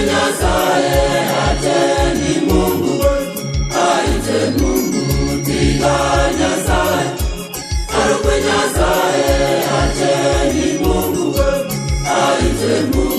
Nyasaye ateni Mungu, aite Mungu tiga Nyasaye. Arukwe Nyasaye ateni Mungu, aite Mungu.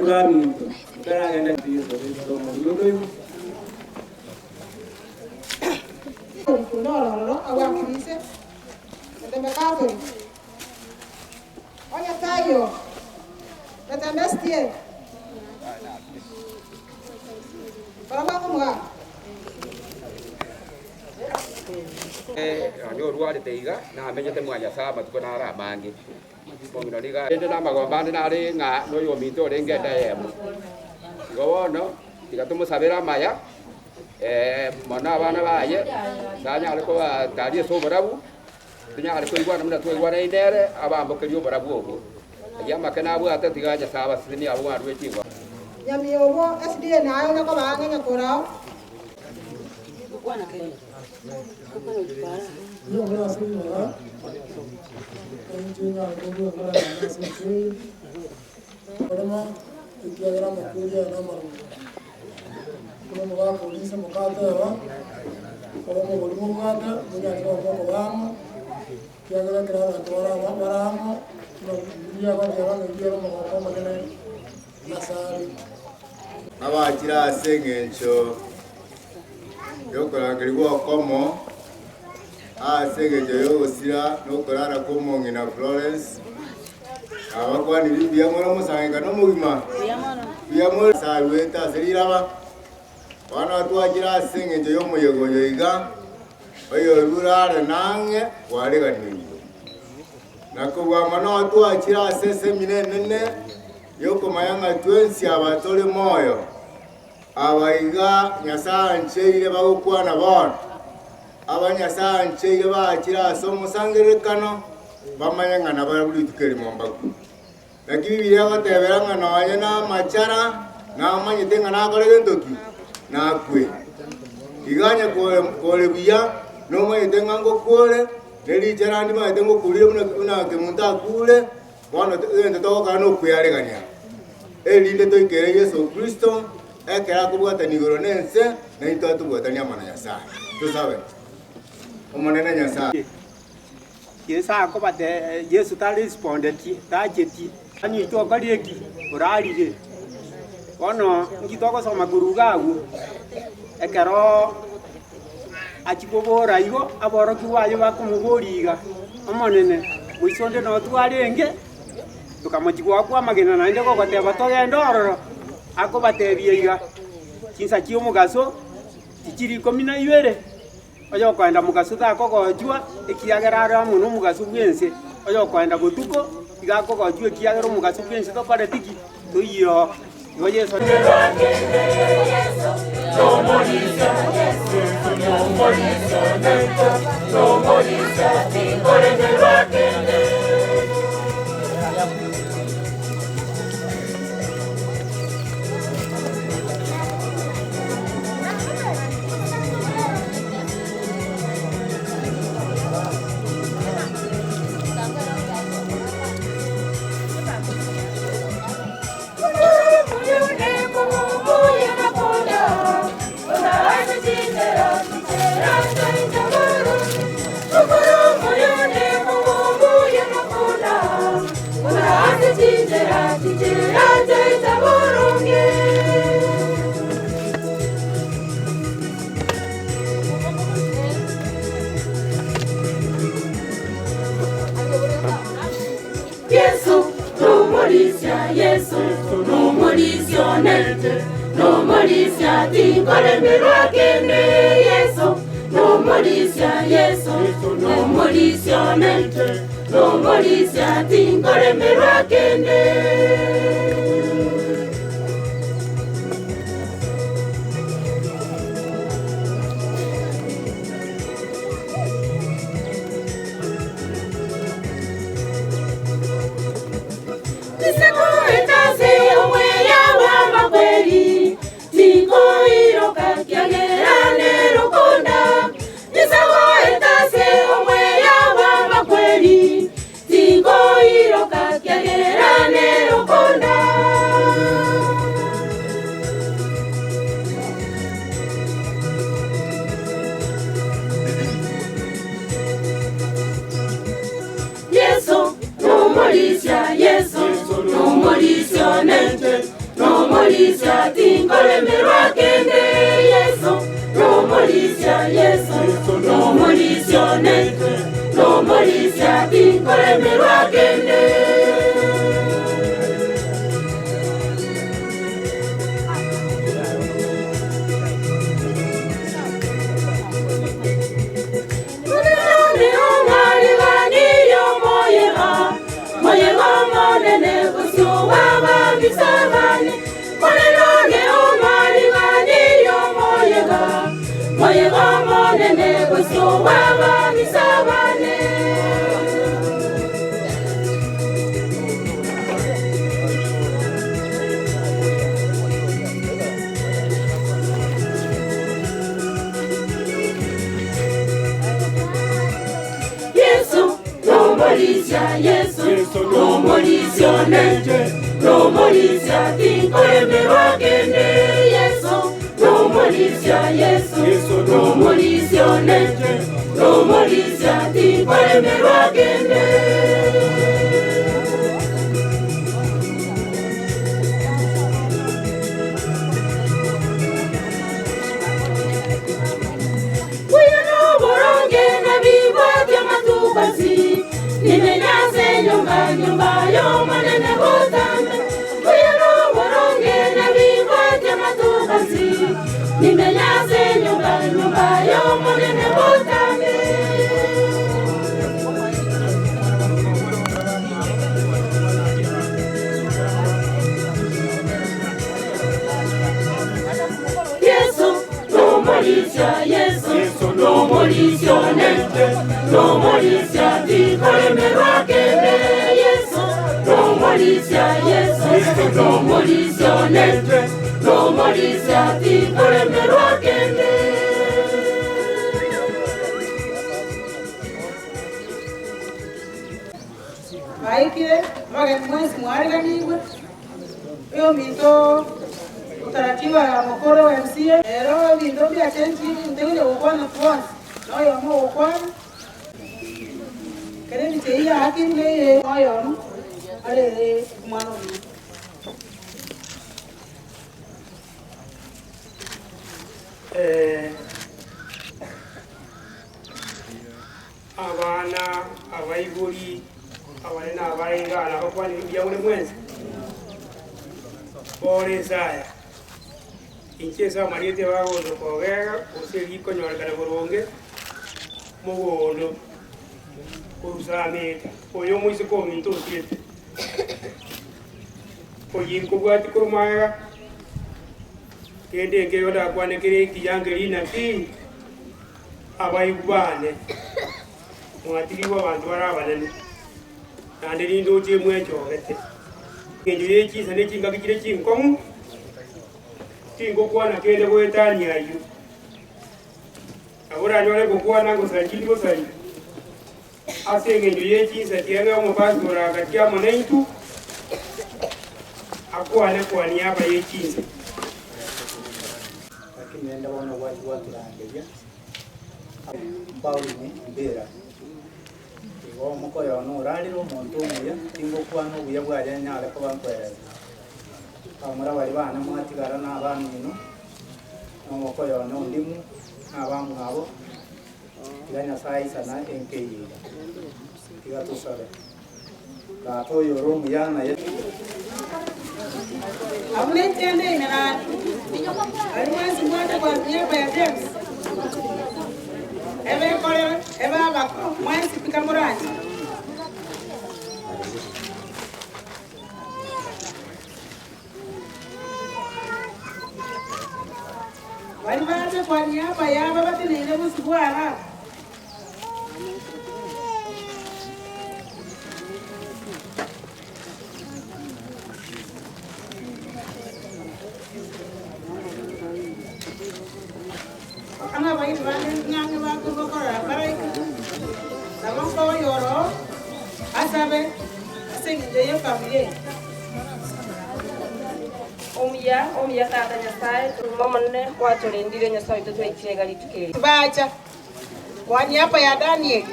Gami, Karagan and the no, awang krise. Ate makato. Onya tayo. Ate mestie. Para ko mga. Yo ruwa de teiga na me jete mwa ya sa ma ko na ra mangi. Ko mi no diga ende na ma ko ba na re nga no yo mi to de ngeta ye. Go no. Diga tumo sabera maya. Mana bana ba ye sanya ko ta dia so barabu tunya ko igwa namna to igwa nei dere aba mboke yo barabu obo ya makana bu ata tiga ja saba sini abu adu eti wa ya mi obo sda na ayo ko ba ngenya ko raw Bwana kile. Kwa nini Yo bra sini na. Engineer ko bra na sini. Padama ikiagra makuja na maru. Como va a polícia mocada lá, como volvemos mocada, minha avó como vamos, que agora grava agora vamos, no dia vai levar no dia como como que na sala. Abakira sengencho yokora ngiriwo komo sengencho yosira nokorara komo ngina Florence abakwani libya mwana musanga no mugima bya mwana salweta seriraba wana tuajira sengencho yomoyego yoiga oyo rurare nange wariganiro nakobwa mwana tuachira sese minene yoko mayanga twensi abatole moyo abaiga nyasancheire bagukwana bona abanyasancheire bakira somo sangerekano bamanyanga nababuli tukeri mombaku lakini biya bateberanga naye na machara na manyitenga na kole ndoki na kwe iganya kole biya no manyitenga ngo kole neli jara ndi manyitenga kulire muna kemunta kule wana ende toka no kuyariganya elinde toikere Yesu Kristo ekera kubwata nigoro nense na itatu bwatania mana Nyasaye tusabe omonene Nyasaye yesa ko bate Yesu ta respondeti ta jeti ani to kalieki uralire ono ngitoko soma gurugagu ekero achikobora igo aboro kiwayo bakumugoriga omonene buisonde no twarenge tukamachigwa kwa magena na ndeko kwateba togenda ororo ako batebie iga kinsa kio mugaso tikiri komina iwere oyo kwenda mugaso ta kokojwa ekiagerara muno mugaso bwense oyo kwenda gotuko iga kokojwa ekiagero mugaso bwense to pare tiki to iyo ngo Yesu Yesu, no morisionete, no morisia tinkole mirwakene. Yesu, no morisia, Yesu, no morisionete, no morisia tinkole mirwakene. mulisia tinkolemerwa kende Yesu no mulisia Yesu no mulisia nete no mulisia tinkolemerwa kende Yesu, no mulisia nete, no mulisia tinkolemerwa kende Yesu, no mulisia Yesu, no mulisia nete, no mulisia tinkolemerwa kende. Nyumba yo manene botame Uyero woronge na bingwete matubasi Nimenyase nyumba yo manene botame Yesu no mulisia Yesu no mulisia nete no mulisia tinkolemerwa kende no mulisia Yesu, no mulisia nete, no mulisia tinkolemerwa kende. Maikire, mwage mwezi mwariga niwe. Iyo mito utaratibu ya mokoro wa MCA. Ero vindo vya chenji, ndewile ukwana tuwasi. No yomo ukwana. Kere mcheia haki mle moyo. Ale mwana ni abana abayiguri abane nabayingana bakwani byaule mwenzi bore saya inchesa mariete bagondo kogega useli konyorgana boronge mugondo kurusameta oyo muisi ko minto siete oyinko bwati kurumaga kende ngeyo da kwane kire kiyangeri na ti abayubane mwatiriwa bantu barabanene nande lindo je mwecho gete ngeyo yechi sane chinga kire chinkomu tingo kwana kende bwetani ayu abura nyore kokwana ngosanjili gosanjili ase ngeyo yechi satianga mu pastora katia monaitu akwane kwa niaba yechi lakini nenda wana watu rangeja Pauli ni mbera igo moko yo no raliro monto muya tingo kwano buya bwaje nyale ko bankwera amara bari bana mwatigara na abantu ino no moko yo no ndimu abantu abo iganya sai sana enkeyi iga tusale la to yo romu yana ye Abune tende ina alikuwa simwata kwa niaba ya James. Ebe kore ebe aba mwezi pika murati. Walibate kwa niaba ya baba tena ile musibwara. Ana bayi bane nyange ba ko bakora baraika. Sabon ko yoro asabe asenje ye family. Omuya tata nyasaye tumomone kwatulindire nyasaye tutwekire gali tukere. Bacha. Kwa niaba ya Daniel.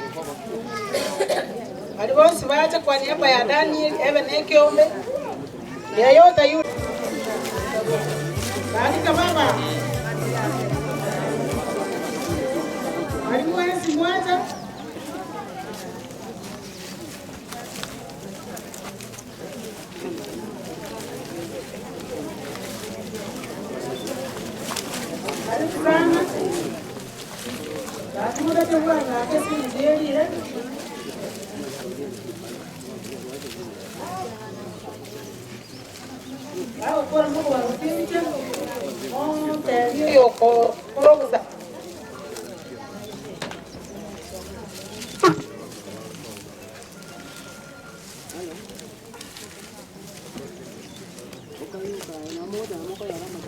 Alibonsi bacha kwa niaba ya Daniel ebe nekiombe. Yeyote yule Katika baba. Alikuwa si mwacha. Alifrana. Lakini ndio bwana kesi ndio ile. Ao por mo wa rupinche. Oh, te yo ko roza.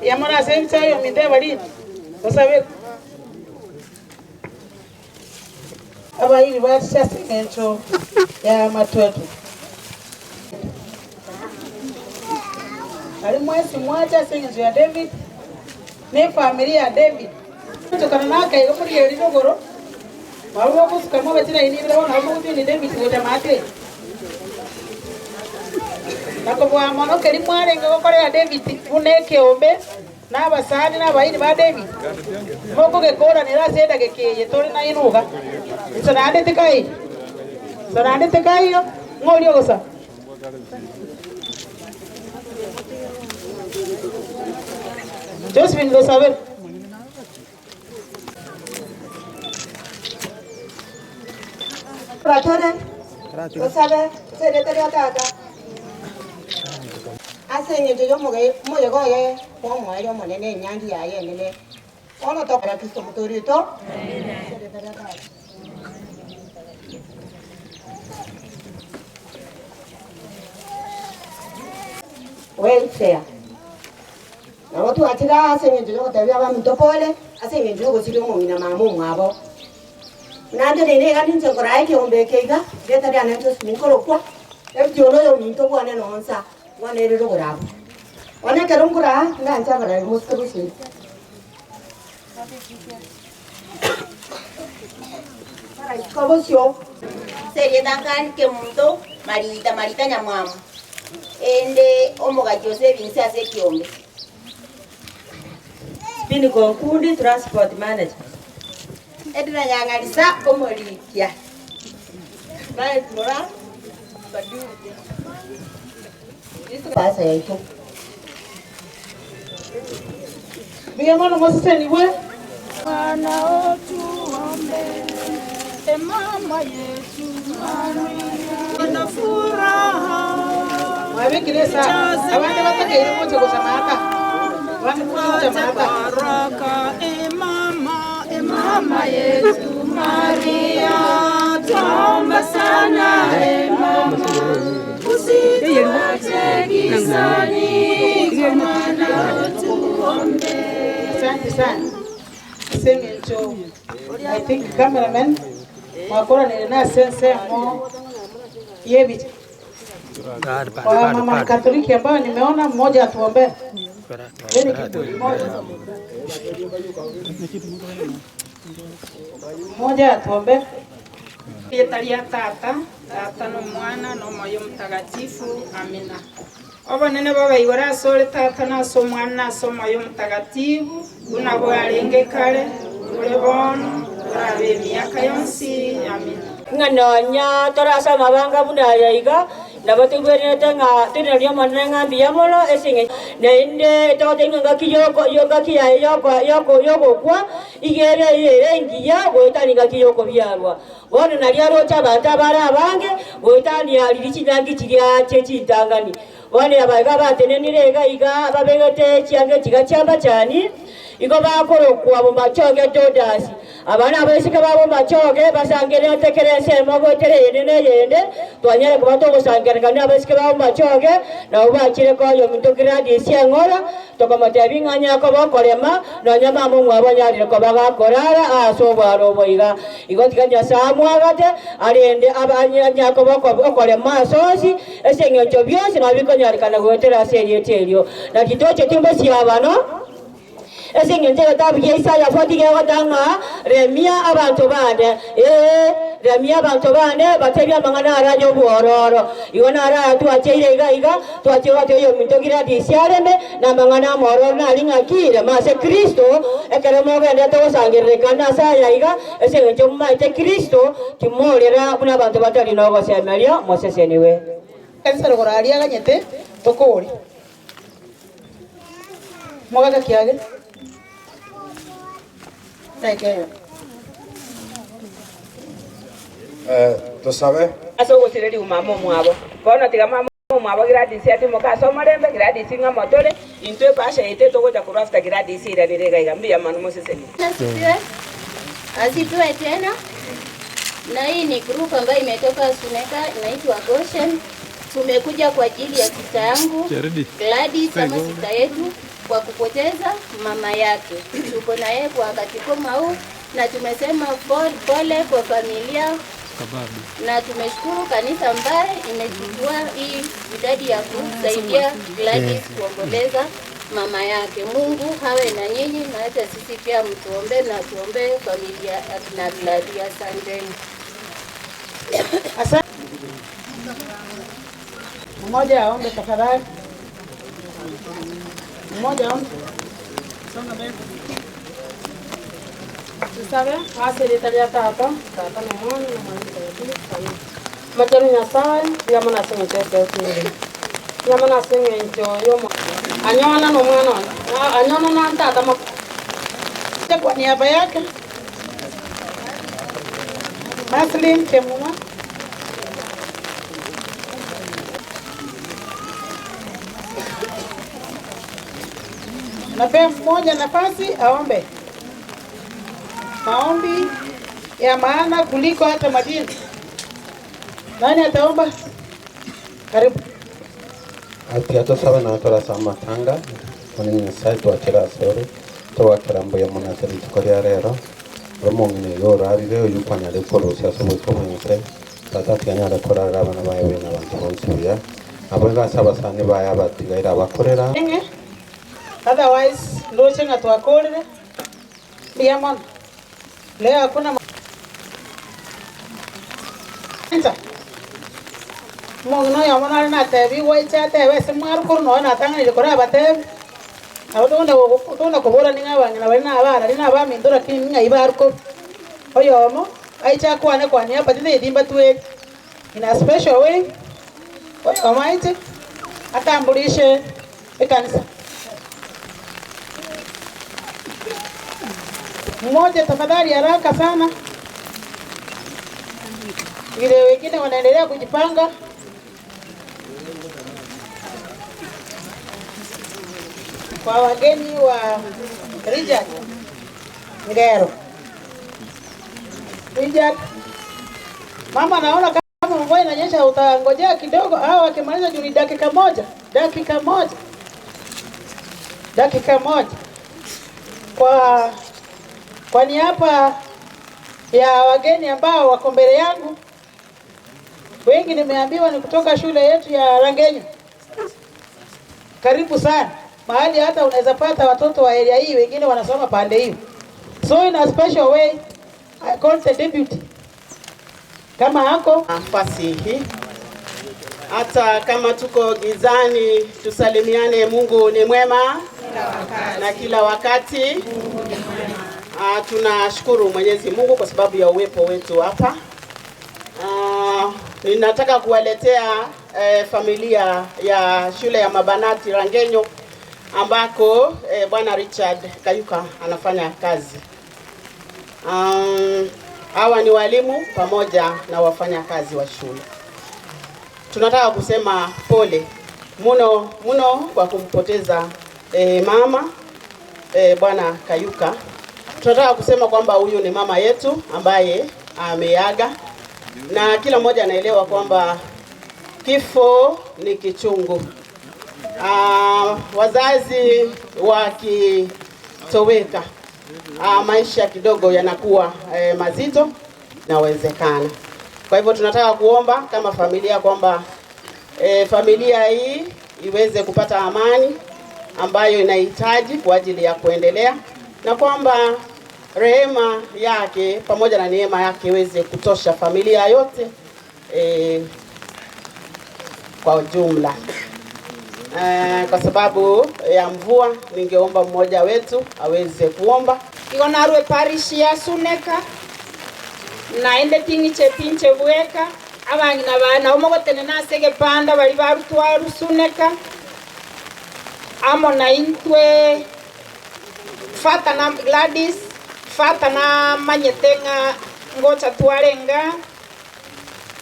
Yamana sencha yo minde bali. Sabe. Aba hili wa sasa encho ya matwetu. Alimwezi mwacha sengenzo ya David ne familia ya David kutokana nake muri yeri dogoro wabo kusukamwa batina inibira wana wabo ni David gote mate nako bwa mono keri mwarenga gokore ya David uneke ombe na basani na bayini ba David moko gekora nira seda gekeye tori na inuga sanande tekai yo ngoli ogosa Josephine lo saber. Ratone. Lo sabe, secretario tata. Asenye yo mo go ye, ko mo yo mo ne nyandi ya ye ne. Ono to para Kristo motorito. Secretario tata. Welfare. Na watu atira asenye jo tabia ba mtopole asenye jo gosiri mo mina mamu mwabo na ndo ne ga ninje kora yake ombe keiga beta ya nanto sinkoro kwa ebjo no yo minto bwane no onsa wane ro gora wane ka rungura na anja bara musko bisi para ikobosio serie dangan ke mundo marita nyamwamu ende omoga Jose Vince ase kiombe Bini konkundi transport management. Edina nyangalisa omolikia. Right mora badu. Pasa yaito. Biya mwana moseni we. Mwana otuombe. Mama Yesu Maria. Na furaha. Wabikile sana. Abande batake ile mocho kusamaka. Baraka mama Yesu Maria, tuomba sana mama, usituache gizani, mwana tuombe. Asante sana. Sengencho. I think cameraman wakora ni na sense mo yebi. Kwa mama Katoliki ambao nimeona mmoja atuombe. Moja atuombe. Yetalia tata no mwana no moyo mtakatifu. Amina. Oba nene baba igora sole tata na so mwana so moyo mtakatifu. Unabo alenge kale ule bono urabe miaka yonsi. Amina. Nganonya torasa mabanga bunda yaiga nabatu berne tanga tinalio manenga biamolo esinge nende to tenga kiyoko yoga kiya yoko kwa igere yere ngiya wetani ga kiyoko byarwa wona naliaro chabata bara bange wetani alirichi nangi kirya chechi tangani wone abaga batenenire ga iga babegete chiange chiga chamba chani iko bakoro kwa bomachoge dodasi abana abesika babo machoge basangere tekerese mogo terene yende twanyere kubato gusangere kandi abesika babo machoge na ubakire ko yo mintokiradi siangora tokamate binganya ko bakolema na nyama mu abanyarire ko bagakorara aso bwaro boiga igotikanya samwagate arende abanyanya ko bakolema sosi esengecho byose na bikonyarikana gwetera serie telio na kitoche timbo si abano esingenze tabu ya Isaya 40 gatanga remia abantu bande remia abantu bande batebya mangana arajo buororo iwana ara tuacheire iga tuachewa teyo mintogira disiareme na mangana mororo na linga kire mase Kristo ekeremo gende to sangerekana saya iga esingenze maite Kristo timorera kuna abantu batali no gosemeria moseseniwe kanisa rogoraria ganyete tokori mogaga kiage taikeyo tusabe aso gusireri umamo mwabo bona tiga mamo mwabo gradisi ati mokaso marembe gradisi nga motore intwe pasha ite togoja kurafta gradisi ira direga igambia manu moseseni asifiwe tena. Na hii ni group ambayo imetoka Suneka inaitwa Goshen. Tumekuja kwa ajili ya sista yangu Gladys kama sista yetu kwa kupoteza mama yake. Tuko na yeye kwa wakati kama huu na tumesema pole kwa familia. Na tumeshukuru kanisa ambaye imechukua hii idadi ya kusaidia Gladys kuomboleza mama yake. Mungu hawe na nyinyi na hata sisi pia mtuombe na tuombe familia ya Gladys. Asanteni. Asante. Mmoja aombe tafadhali. Mmoja aombe. Songa mbele. Tusabe, asili talia tata na mwana na mwana. Matani Nyasaye, yama na singe tete tuli. Yama na singe njoyo. Anyona no mwana. Anyona na tata ma. Kwa niaba yake. Maslin Kemuma. Napea mmoja nafasi aombe. Maombi ya maana kuliko hata madini. Nani ataomba? Karibu. Ati hata sawa na tora sama tanga. Wani ni site wa kira sore. Towa kirambo ya monaseri tukoria rero. Romongine yorari reo yupanya lekoro siya sobo komengse. Tata tianya lekora raba na bayewe na bantu bonsuya. Abanga saba sani baya batigaira bakorera. Otherwise, ndo chenga tuwakolele. Diamond. Leo hakuna Mungno ya mwana na tebi waicha tebi semwaru kurno na tanga ile kora batebi. Awutunda kubora ninga bangi na bana abana lina ba mindora kinga ibarko. Oyomo aicha kwane kwane hapa tinde dimba tuwe in a special way. Oyomaite atambulishe ekanisa. Mmoja tafadhali haraka sana. Vile wengine wanaendelea kujipanga. Kwa wageni wa Richard Ngero. Richard. Mama naona kama mvua inanyesha utangojea kidogo au akimaliza juu dakika moja. Dakika moja. Kwa niaba ya wageni ambao wako mbele yangu, wengi nimeambiwa ni kutoka shule yetu ya Rangenyo. Karibu sana. Mahali hata unaweza pata watoto wa area hii, wengine wanasoma pande hiyo. So in a special way, I call the deputy. Kama hako nafasi hii. Hata kama tuko gizani, tusalimiane. Mungu ni mwema na kila wakati. Tunashukuru Mwenyezi Mungu kwa sababu ya uwepo wetu hapa. Ninataka kuwaletea familia ya shule ya Mabanati Rangenyo ambako Bwana Richard Kayuka anafanya kazi. Hawa ni walimu pamoja na wafanyakazi wa shule. Tunataka kusema pole muno kwa kumpoteza mama Bwana Kayuka. Tunataka kusema kwamba huyu ni mama yetu ambaye ameaga, na kila mmoja anaelewa kwamba kifo ni kichungu. Wazazi wakitoweka, maisha kidogo yanakuwa mazito na wezekana. Kwa hivyo tunataka kuomba kama familia kwamba familia hii iweze kupata amani ambayo inahitaji kwa ajili ya kuendelea, na kwamba rehema yake pamoja na neema yake iweze kutosha familia yote kwa ujumla. Kwa sababu ya mvua, ningeomba mmoja wetu aweze kuomba. Iko narwe parish ya Suneka naende tingiche pinche bweka abangi na bana omogotene nasege panda bali barutwa Suneka amo na intwe fata na Gladys fata na manyetenga ngocha twarenga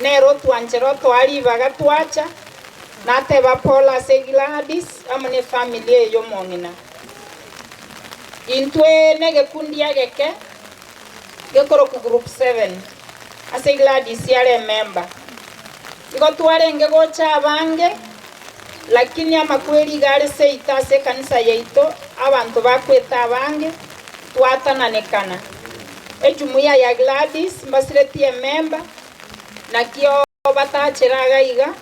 nero twanjero twali bagatwacha nateba Paula se Gladys amone familia yo mongina intwe nege kundi yageke gekoro ku group 7 ase Gladys yale member iko twarenge gocha abange lakini amakweli gale seita se kanisa yeito abantu bakweta abange twatananekana ejumuya ya Gladys mbasiretie member nakio batacheraga iga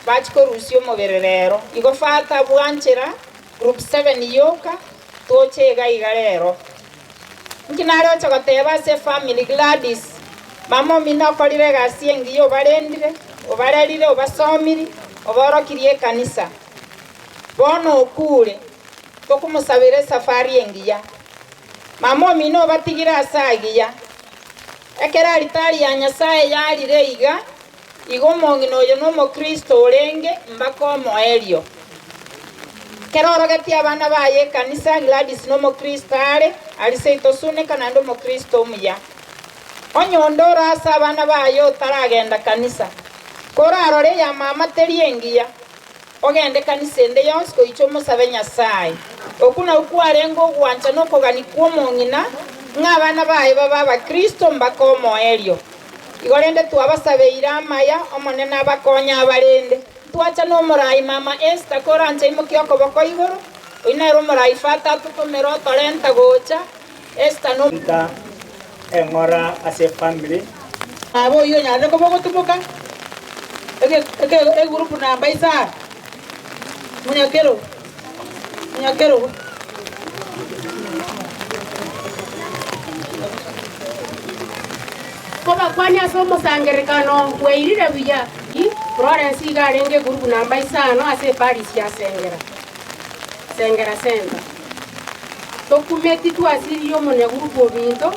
bachikorusio mobererero igo fata bwanchera group 7 yoka tochega iga rero nkinaro chagoteba se family Gladys mama mina kolire gasi engiyo barendire obarerire obasomiri oborokirie kanisa bono okure tokumusabire safari engiya mama mina obatigira asagiya ekera alitari ya Nyasaye yalire iga igomongino yo no Kristo orenge mbakomo elio keroro gati abana baye kanisa Gladys no Kristo ali seito Suneka na ndo Kristo umuya onyondora asa abana bayo taragenda kanisa korarore ya mama teriengiya ogende kanisa ende yonsko ichomo sabe Nyasaye okuna ukwarengo gwancha no kogani kwomongina ngabana baye baba Kristo mbakomo elio igorende twabasabe iramaya omone nabakonya abarende twacha no murai mama Esther koranje imukioko bako igoro oinero murai fata tukomero torenta gocha Esther no engora ase family abo yo nyade ko boko tumuka ege group na baisa munyakero koba kwani asomo sangerekano weirire biya Florence igarenge group namba isano ase Paris ya sengera senda dokumenti tu asiri yo mone group obinto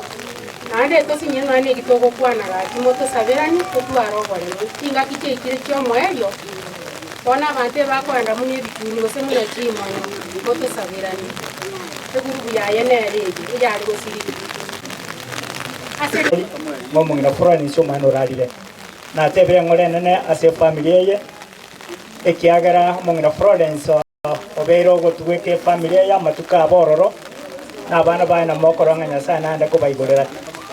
nande to sinyeno ane gitoko kwana gati moto saberani to arobore kinga kiche ikire kyo moelio bona bante bakwanda munye bikuni gose munye chimano moto saberani group ya yenereje ijari gosiri momo ngina furani so mano ralire na tebe ngole nene ase familia ye ekiagara mongina Florence obero gotweke familia ya matuka bororo na bana bana mokoranga Nyasaye nande ko baigorera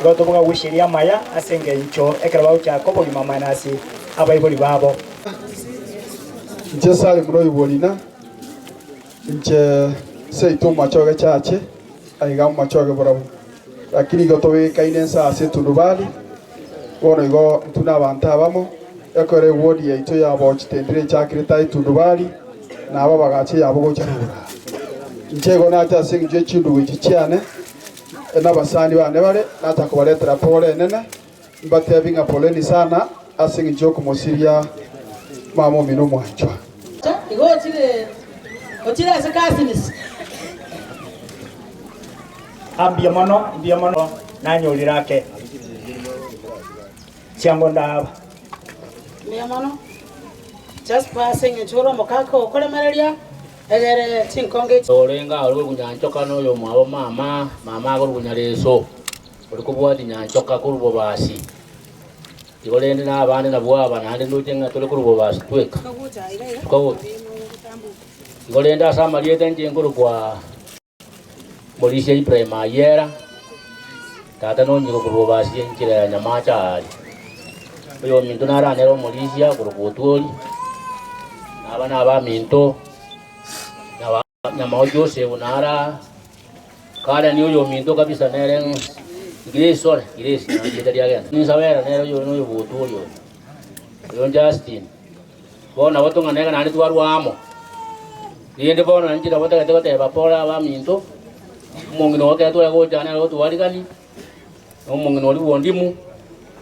goto buga wishiria maya asenge incho ekera baucha ko boli mama nasi abaiboli babo nje sali muro ibolina nje seito machoge chache aiga machoge borabo lakini gotowe kainensa ase tunubali bono igo tuna banta bamo ekore wodi yaito ya bochitendire chakirita tunubali na aba bagache yabo gochana nchego nata sinje chindu gichiane n'abasani bane bare natakubaletera pole nene mbatebinga poleni sana asinje okumusiria mamo mino mwancho igo chile ase kasinis ambia mono nanyolirake chiambo ndaba mbia mono just passing choro mokako kolemereria egere chinkonge orenga ori kunyanchoka no yo mwabo mama agoro kunyareso ori kubwati nyanchoka kurubo basi igolende na abandi na bwaba nande nutenga tole kurubo basi tweka ko igolende asama liete njengoro kwa Polisi Ibrahim Ayera tata no nyiko kurubo basi njira ya nyamacha ali yo minto nara nero Malaysia kurubo tuli na bana aba minto nyama Jose unara kala ni yo minto kabisa nere Grace na jeta dia ni sawera nere yo no yo tuli yo Justin bona wato nganega nani twaru amo Diende bona njira bota kate bapora ba minto. Mongino wake tu yako jana leo tu walikani. Mongino wali wondimu.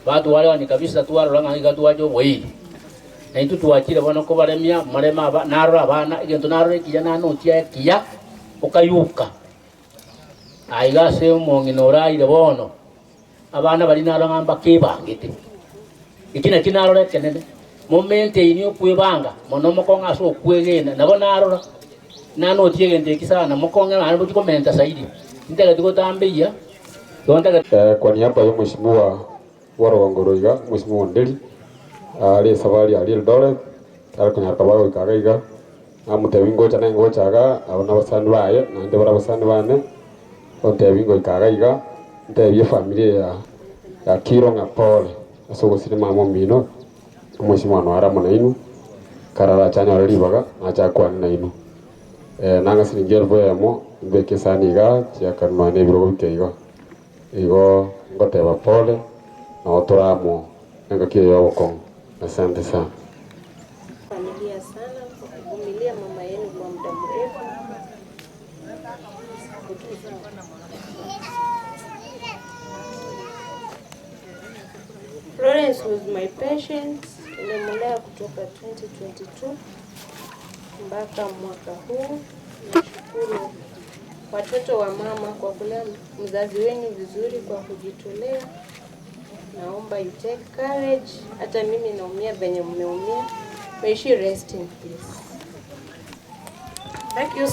Watu wale ni kabisa tu wale ranga ikatu wajo wei. Na itu tuachire bona ko baremia marema ba naro abana igento naro kijana no tia kia ukayuka. Aiga se mongino rai de bono. Abana bali naro ngamba kibangite. Ikina kinaro le kenene. Momente inyo kuibanga mono mokonga so kuegena nabo naro nano tiegende kisana mokonga na bo komenta zaidi ndega tuko tambia kwa niaba ya mheshimiwa Warongoroiga mheshimiwa Ndeli ali safari ali Eldoret alikunya kabago ikagaiga amutewingo chana ngochaga abana basani baye na nde bara basani bane ontewingo ikagaiga ndebye familia ya Kironga pole aso gusire mama mino mheshimiwa Nwara munainu karara chanya ralibaga acha kwa nainu nanga siringel boyamo mbeke saniga cia kanwa ne biro bikeiga igo ngoteba pole na otoramo nanga kiyo yoko. Asante sana familia sana kwa kuvumilia mama yenu kwa muda mrefu. Florence was my patient. Nilimlea kutoka 2022 mpaka mwaka huu. Nashukuru watoto wa mama kwa kulea mzazi wenu vizuri kwa kujitolea. Naomba you take courage. Hata mimi naumia venye mmeumia. May she rest in peace. Thank you.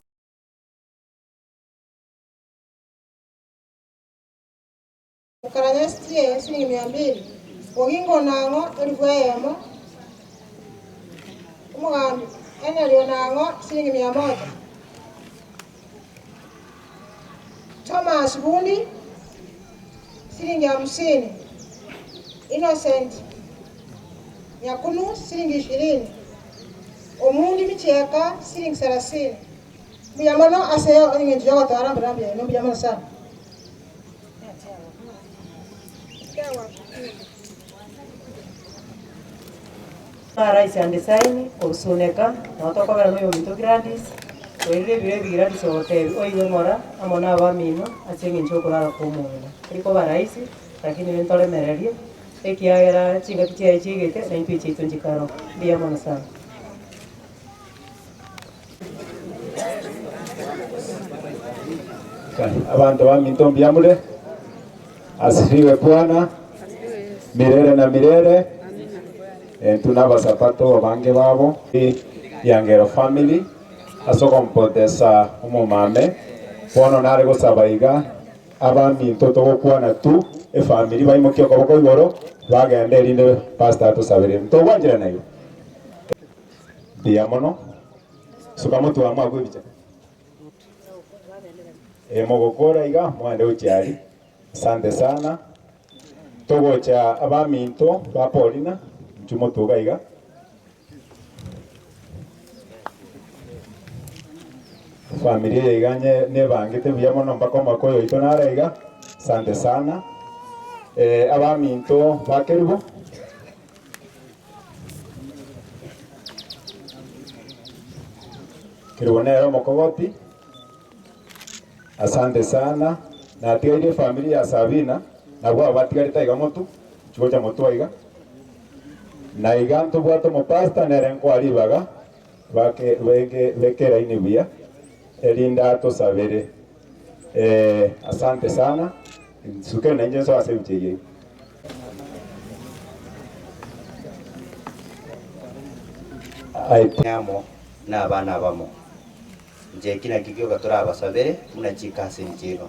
Ukaranyestie shilingi 200. Ogingo nango elfuemo. Umugambi ene leo nango shilingi 100. Thomas Bundi shilingi 50. Innocent Nyakunu shilingi 20. Omundi Micheka shilingi 30. Biyamano aseo nginjo yako taramba rambye no biyamano sana. Rais andesaini osuneka notoka bara no yomito Gladys oire bire Gladys hotel oiwe mora amona abamino asengi nchokolala kumuna iko baraisi lakini mentole mererie ekiagera chinga kitia chigete na impichi tunjikaro bia mona sana. Abantu baminto mbiamule asifiwe Bwana milele na milele. Tuna sapato bange babo yangero family asoko mpotesa umumame bono nare gusabaiga abaminto togokwana tu family baimokio koboko igoro bagende rinde pastor tusabire mto wanjira nayo diamono sukamoto wa magwe bicha mogokora iga mwande uchari. Asante sana togocha abaminto bapolina chumo tugaiga familia iganye ne bangite byamono mpaka makoyo ito naraiga. Asante sana abaminto bakerubo kiribonero mokogoti. Asante sana na tigaire familia ya Sabina na bwa batigarita iga motu chuo cha motu iga na iganto bwato mo pasta nerenko alibaga bake bekera inibia elinda to sabere. Asante sana suke na nje so asebutiye nyamo na abana bamo nje kina kikyo gatora abasabere muna chikase njiro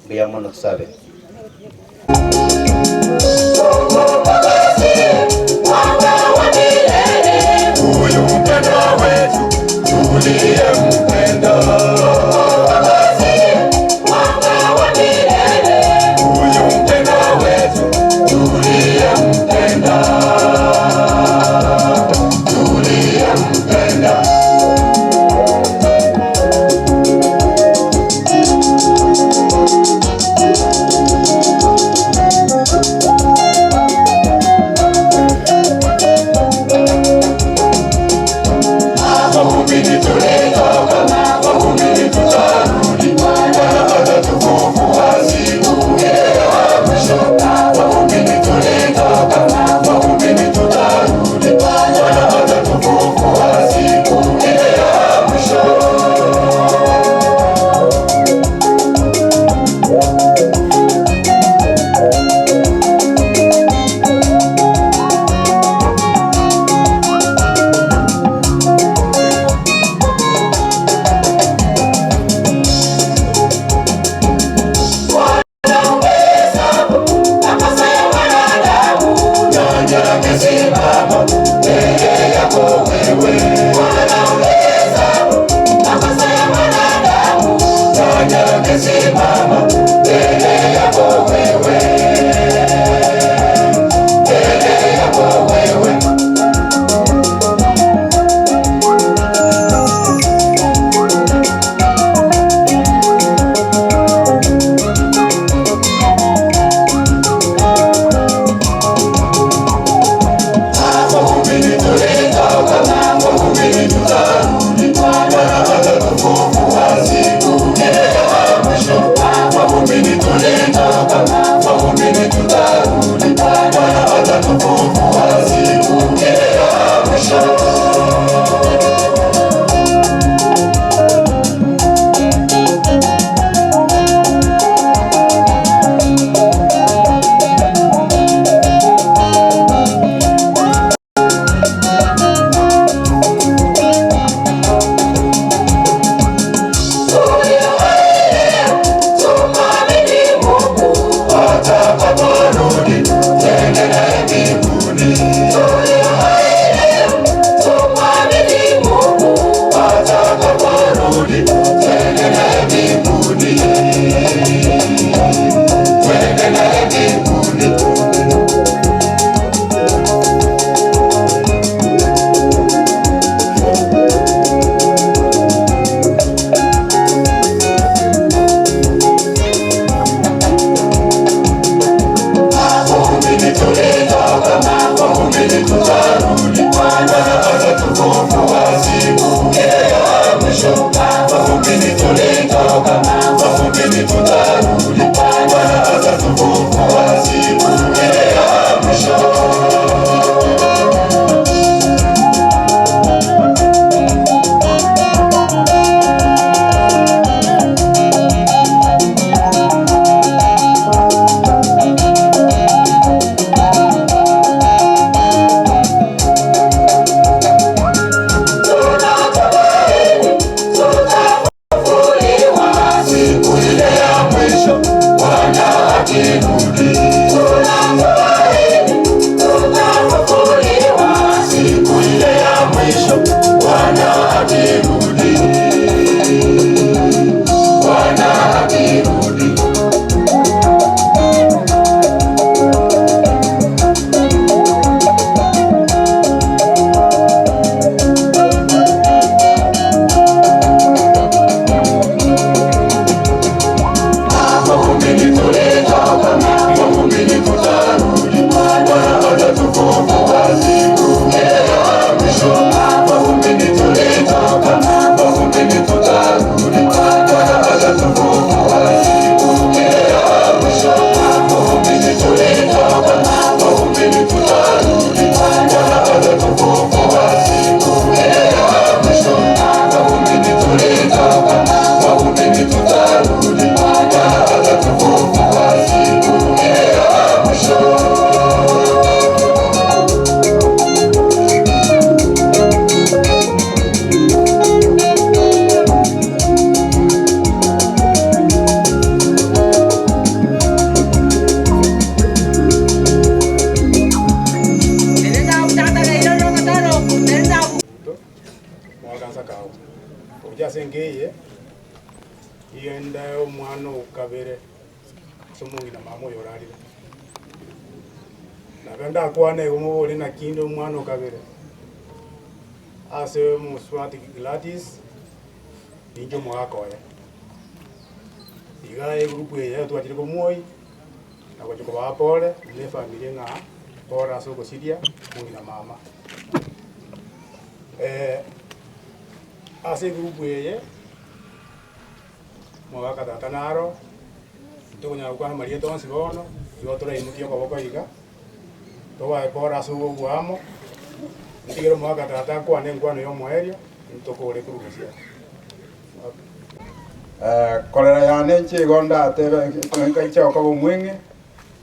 mbiya mono tusabe huyu mpendwa wetu tuliyempenda huyu mpendwa wetu tuliyempenda Tuleka mwaganza kawo oja sengeye yenda omwana okabere somungi na mama yoralire nabenda kwana umubole na kindo omwana okabere ase muswati Gladys injo mwakoya iga grupu ya twachire ko moi na kwa chiko bapole ne familia nga pora so ko sidia mungi na mama ase grupu ye mwaka tatanaro tukunya kwa Maria Donsi bono yo tora imukia kwa boko iga to wa pora so guamo ndigero mwaka tata kwa ne ngwano yo mweria ntokore kurusia kolera yane nchi gonda atebe nka ko mwenge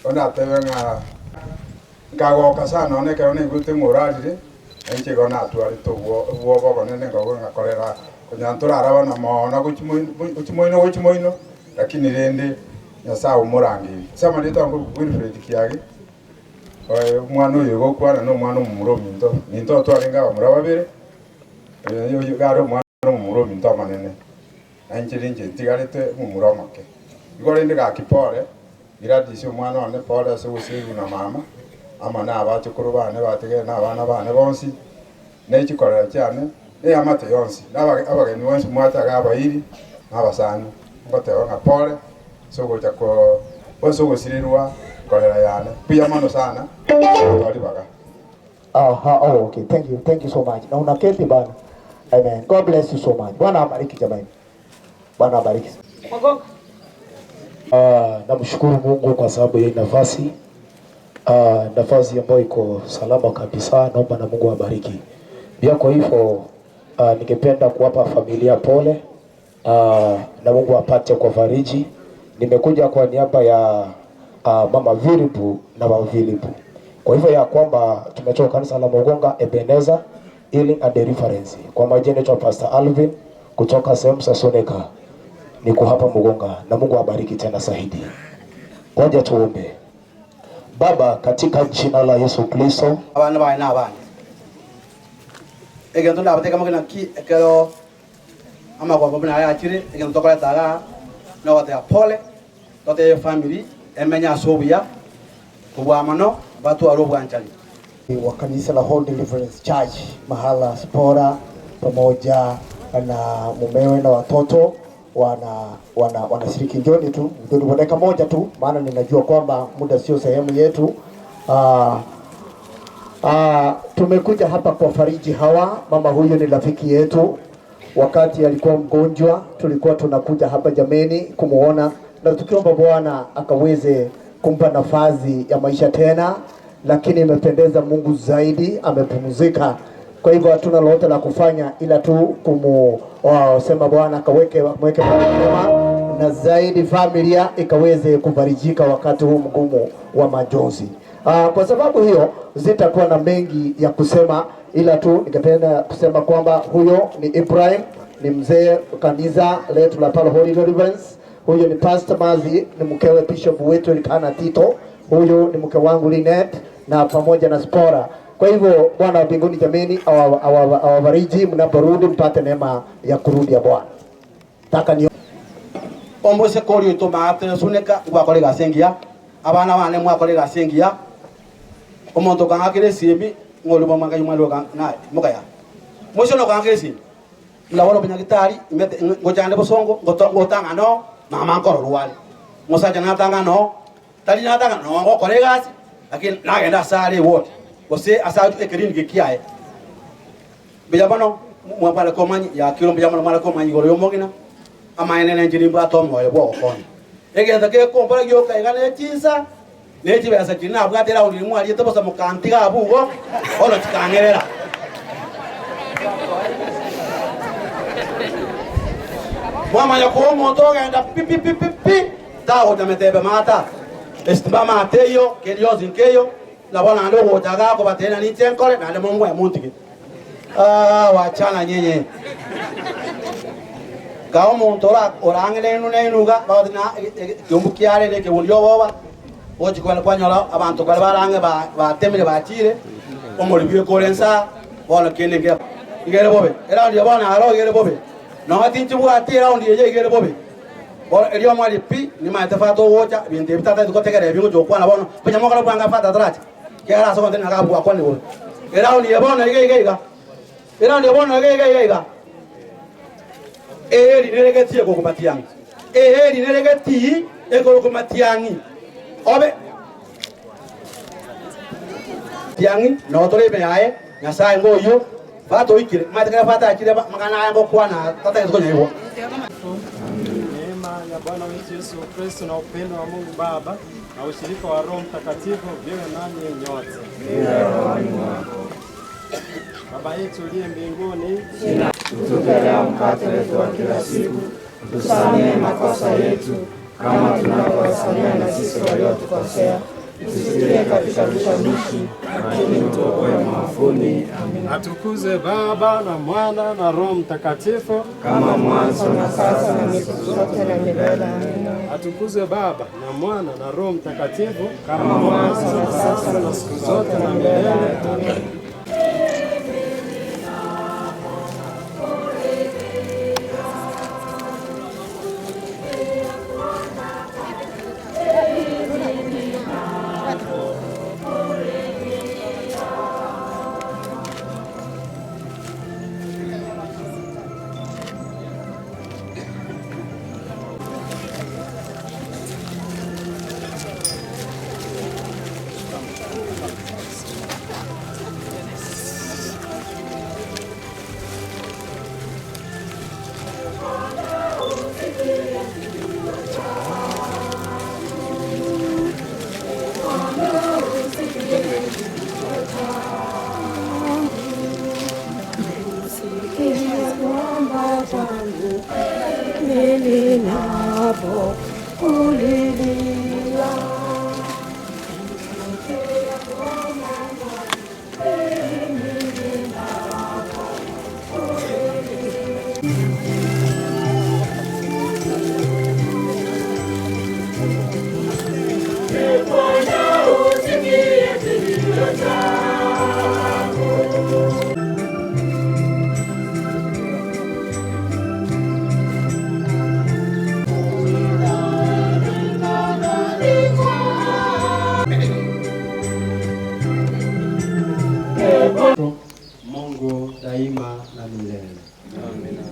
onda atebe ngago kasana one ka one gute moralire nchi gonda atwari to wo bo ne ngago nga kolera kunyantura araba na mona kuchimoino lakini rende nyasa umurangi sama leta ngo Wilfred Kiage mwana uyu gokwana no mwana umuromi ndo twarenga bamurababere yo garo mwana umuromi ndo manene anjirinje tigarete mumuromake igore ndiga kipore Gladys umwana wane pole se usiru na mama ama na abachukuru bane batige na abana bane bonsi nechikorera cyane amate yonsi abageni bonsi mwata gabayiri abasani ngotewa nka pole so goja ko bonso gosirirwa korera yane pia mano sana bali baga okay, thank you so much. Na unaketi bana. Amen. God bless you so much. Bwana abariki jamani. Bwana abariki. Namshukuru Mungu kwa sababu ya nafasi ambayo iko salama kabisa. Naomba na Mungu abariki. Pia kwa hivyo ningependa kuwapa familia pole na Mungu apate kwa fariji. Nimekuja kwa niaba ya Mama Vilibu na Mama Vilibu. Kwa hivyo ya kwamba tumetoka kanisa la Mugonga Ebenezer Healing and Deliverance. Kwa majina naitwa Pastor Alvin kutoka sehemu za Soneka. Niko hapa Mugonga na Mungu abariki tena zaidi. Ngoja tuombe. Baba, katika jina la Yesu Kristo, abana bae na abana egento na bateka magana ki ekero ama kwa bobina ya chire egento kwa taga na wate apole tote family emenya sobia kubwa mano watu arobwanchali wa kanisa la Whole Deliverance Church mahala Spora pamoja na mumewe na watoto wanashiriki njoni tu ndio dakika moja tu, maana ninajua kwamba muda sio sehemu yetu. Tumekuja hapa kwa fariji hawa. Mama huyu ni rafiki yetu, wakati alikuwa mgonjwa tulikuwa tunakuja hapa jameni kumuona, na tukiomba Bwana akaweze kumpa nafasi ya maisha tena, lakini imependeza Mungu zaidi amepumzika. Kwa hivyo hatuna lolote la kufanya ila tu sema Bwana akaweke mweke mema na zaidi familia ikaweze kufarijika wakati huu mgumu wa majonzi. Kwa sababu hiyo zitakuwa na mengi ya kusema ila tu ningependa kusema kwamba huyo ni Ibrahim, ni mzee kanisa letu la Palo Holy Deliverance. Huyo ni Pastor Mazi, ni mkewe Bishop wetu Elikana Tito. Huyo ni mke wangu Linet na pamoja na Spora. Kwa hivyo Bwana wa mbinguni jameni awabariki mnaporudi, mpate neema ya kurudi ya Bwana. Taka ni ombose kori to maate suneka kwa kolega sengia abana bane mwa kolega sengia omonto kanga kire simbi ngolu mama kayu malo kan na mukaya mosho no kanga kire simbi la wala banya gitari imete ngojande bosongo ngotanga no mama nkoro ruwali mosaja na tanga no tali na tanga no ngo kolega lakini nagenda sare wote wose asaju ekerini kikiae bijabano mwapale komanyi ya kilo bijabano mala komanyi goro yomogina ama enene njirimba tomo yebo okoni egenda ke kompara gyoka igane chisa nechi besa china abwatera uri mwali yetobosa mukantiga abugo ono chikangerera mama yako moto genda pipi tawo jametebe mata estimba mateyo kelio zinkeyo la bona ndo hojaga ko batena ni tenkole na le mongo ya muntiki wachana nyenye kao montora orangele nunenuga badina yombukiare de ke bulyo boba ochi kwa nyola abantu kwa barange ba temere ba chire omolibye kolensa bona kenenge igere bobe eraundi ya bana aro igere bobe no atinchi bwati eraundi ye igere bobe elio mwali pi ni matefato wocha binte bitata tukotegere bingo jokwana bono penya mokala bwanga fata trache kera so kontena ka bwa kwani bono eraundi ya bana igeiga eraundi ya bana igeiga eri neregetie kokupatianga eri neregeti ekorokupatiangi obe tiangi no tole be ae nyasaye ngoyo fato ikire matakara fata akire makana yango kwana tata yetu kwenye hiyo. Neema ya Bwana wetu Yesu Kristo na upendo wa Mungu Baba na ushirika wa Roho Mtakatifu viwe nanyi nyote. Baba yetu uliye mbinguni, utupe leo mkate wetu wa kila siku, utusamehe makosa yetu kama tunavyowasamehe na sisi waliotukosea, usitutie katika vishawishi, lakini utuokoe maovuni. Amina. Atukuzwe Baba na Mwana na Roho Mtakatifu, kama mwanzo na sasa na siku zote na milele. Amina. Atukuzwe Baba na Mwana na Roho Mtakatifu, kama mwanzo na sasa na siku zote na milele. Amina. Mungu daima na milele. Amina.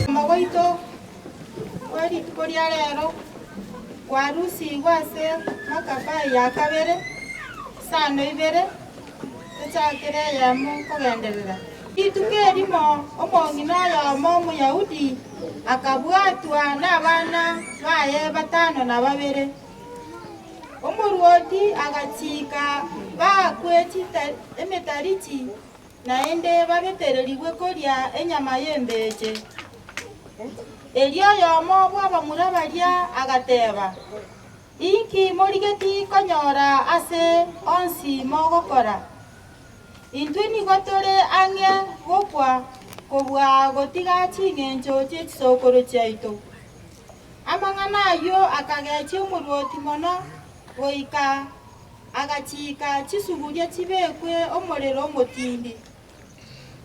Magoito wari tukoria rero warusi wase makabai ya kabere sano ibere tuchakire ya Mungu genderera itukerimo omongina ya momu Yahudi akabwatwa n'abana baye batano na babere omuruoti agachika bakweti emetariti naende babetereriwe koria enyama y'embeche elio yomo bwabamura baria agateba inki morigeti konyora ase onsi mogokora intwini gotore ange gokwa kobwa gotiga ching'encho ch'ekisokoro chiaito amang'ana ayo akagechi omorwoti mono goika agachika chisuguria chibekwe omorero omotindi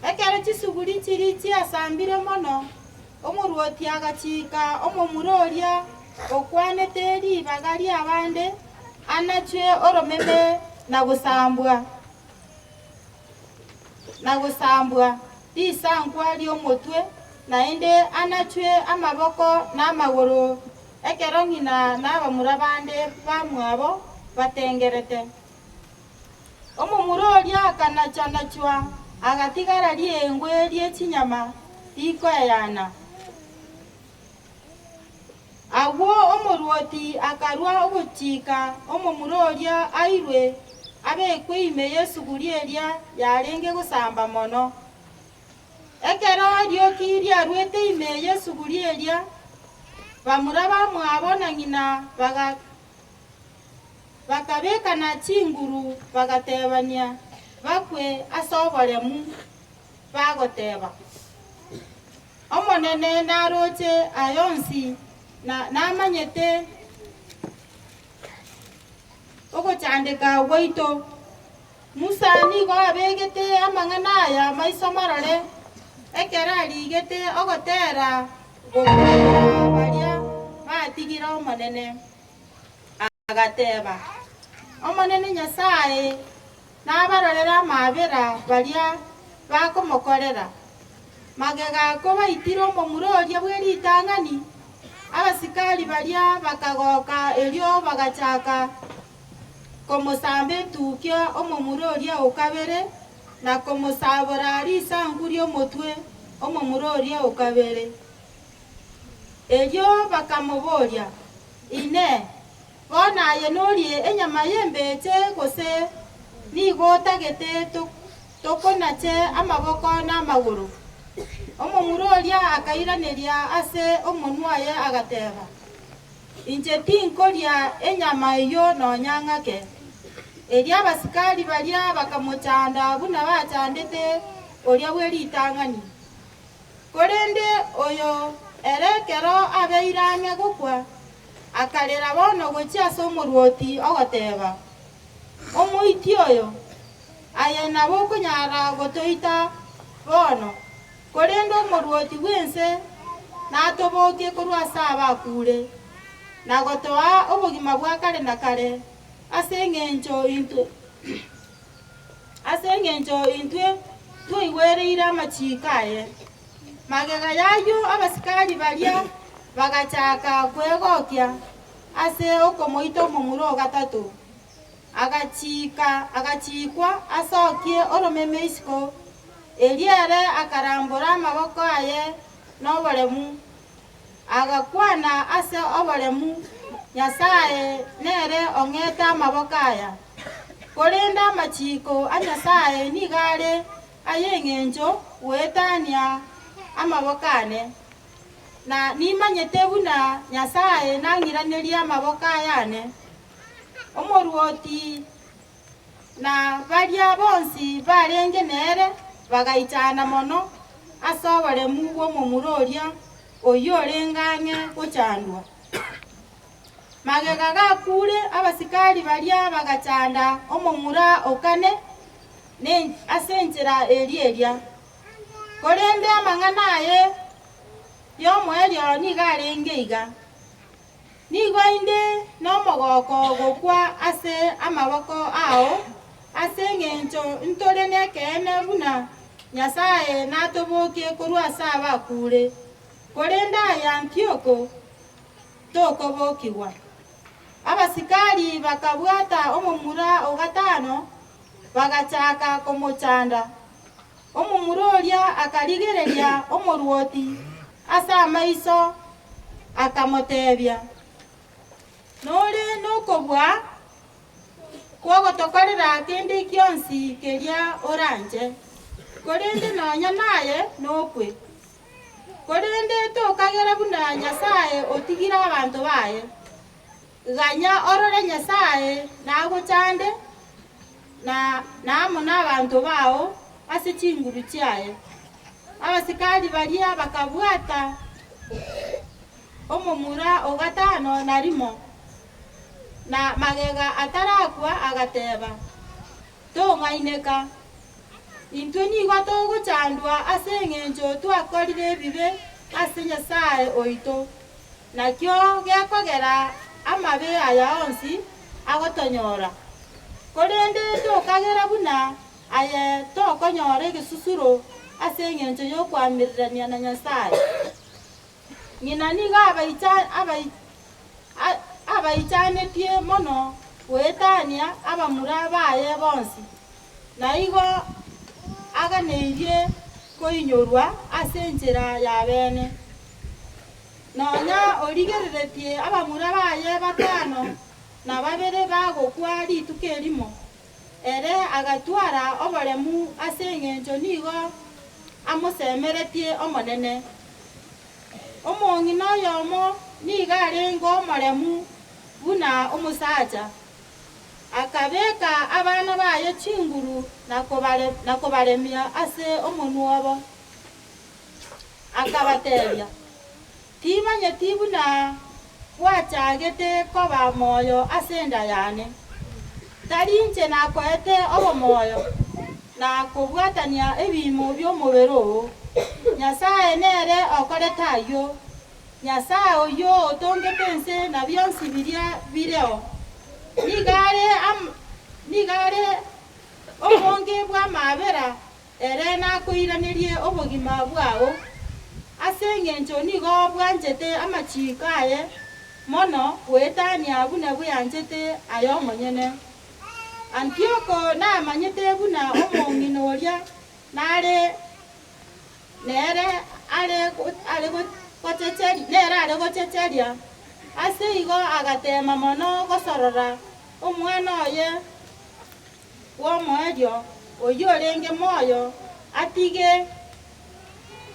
ekero chisuguri chiri chiasambire mono omorwoti agachika omomuroria okwanete ribaga ria abande anachwe oromeme na gusambwa risangwa riomotwe naende anachwe amaboko n'amaguru ekero ng'ina n'abamura bande bamwabo batengerete omomuroria akanachanachwa agatigara riengwe riechinyama rikoyana agwo omorwoti akarwa ogochika omomuroria airwe abekwe ime yesuguria eria yarenge gusamba mono ekero rioki riarwete ime yesuguria eria bamura bamwabo na ng'ina bakabekana chinguru bagatebania bakwe ase oboremu bagoteba omonene naroche ayonsi namanyete ogochandika gwaito musa nigo abegete amang'ana aya maiso marore ekero arigete ogotera gokora baria batigira omonene agateba omonene nyasaye nabarorera amabera baria bakomokorera magega ko baitire omomuroria bwe ritang'ani abasikari baria bakagoka erio bagachaka komosamba etukio omomuroria okabere na komosabora risanguri omotwe omomuroria okabere erio bakamoboria ine bona aye norie enyama yembeche gose nigotagete tokonache amaboko n'amaguru omomuroria akairaneria ase omonwaye agateba inche tinkoria enyama iyo nonyang'ake eria abasikari baria bakamochanda buna bachandete oria bwe ritang'ani korende oyo erekero abeire ang'e gokwa akarera bono gochia ase omorwoti ogoteba omoiti oyo aye nabo okonyara gotoita bono korende omorwoti bwense natobokie korwa ase abakure na gotoa obogima bwa kare na kare ase eng'encho intwe twaigwereire amachiko aye magega yayo abasikari baria bagachaka kwegokia ase okomoita omomuro gatatu agachikwa asokie oromeme isiko eriere akarambura amaboko aye n'oboremu agakwana ase oboremu nyasaye nere ong'ete amaboko aya korenda amachiko a nyasaye nigare ayeng'encho goetania amaboko ane na nimanyete buna nyasaye nang'iraneria amaboko ayane omorwoti na baria bonsi barenge nere bagaichana mono ase oboremu bwa omomuroria oyo oreng'ang'e gochandwa magega gakure abasikari baria bagachanda omomura okane ase enchera eria korende amang'ana aye yomoerio nigarenge iga nigo inde n'omogoko gokwa ase amaboko ao ase eng'encho ntore nekene buna nyasaye natobokie korwa ase abakure korende aya ntioko tokobokiwa abasikari bakabwata omomura ogatano bagachaka komochanda omomuroria akarigereria omorwoti ase amaiso akamotebia nore nokobwa kwogotokorera kende kionsi keria oranje korende nonya naye nokwe korende tokagera buna nyasaye otigira abantu baye ganya orore Nyasaye nagochande na amo n'abantu bao ase chinguru chiaye abasikali baria bakabwata omomura ogatano narimo na magega atarakwa agateba tong'aineka intwe nigo togochandwa ase eng'encho twakorire ebibe ase Nyasaye oito nakio gekogera amabe aya onsi agotonyora korende tokagera buna aye tokonyora egesusuro ase eng'encho yokwamirania na Nyasaye ng'ina niga abaichanetie mono goetania abamura baye bonsi na igo aganeirie koinyorwa ase enchera ya bene nonya origereretie abamura baye batano na babere bagokwa rituko erimo ere agatwara oboremu ase eng'encho nigo amosemeretie omonene omong'ina oyomo niga arengo omoremu buna omosacha akabeka abana baye chinguru nakobaremia ase omonwobo akabatebia timanyeti buna gwachagete koba moyo ase enda yane tarinche nakoete obomoyo nakobwatania ebimo by'omobere oo Nyasaye nere okoretayo Nyasaye oyo otongete ense na bionsi biria bireo nigare obonge bwa mabera ere nakoiranerie obogima bwao ase eng'encho nigo bwanchete amachikaye mono goetania buna bweanchete ayo omonyene Antioko namanyete buna omong'ina oria nare gochecheria ase igo agatema mono gosorora omwana oye bw'omoerio oyo orenge moyo atige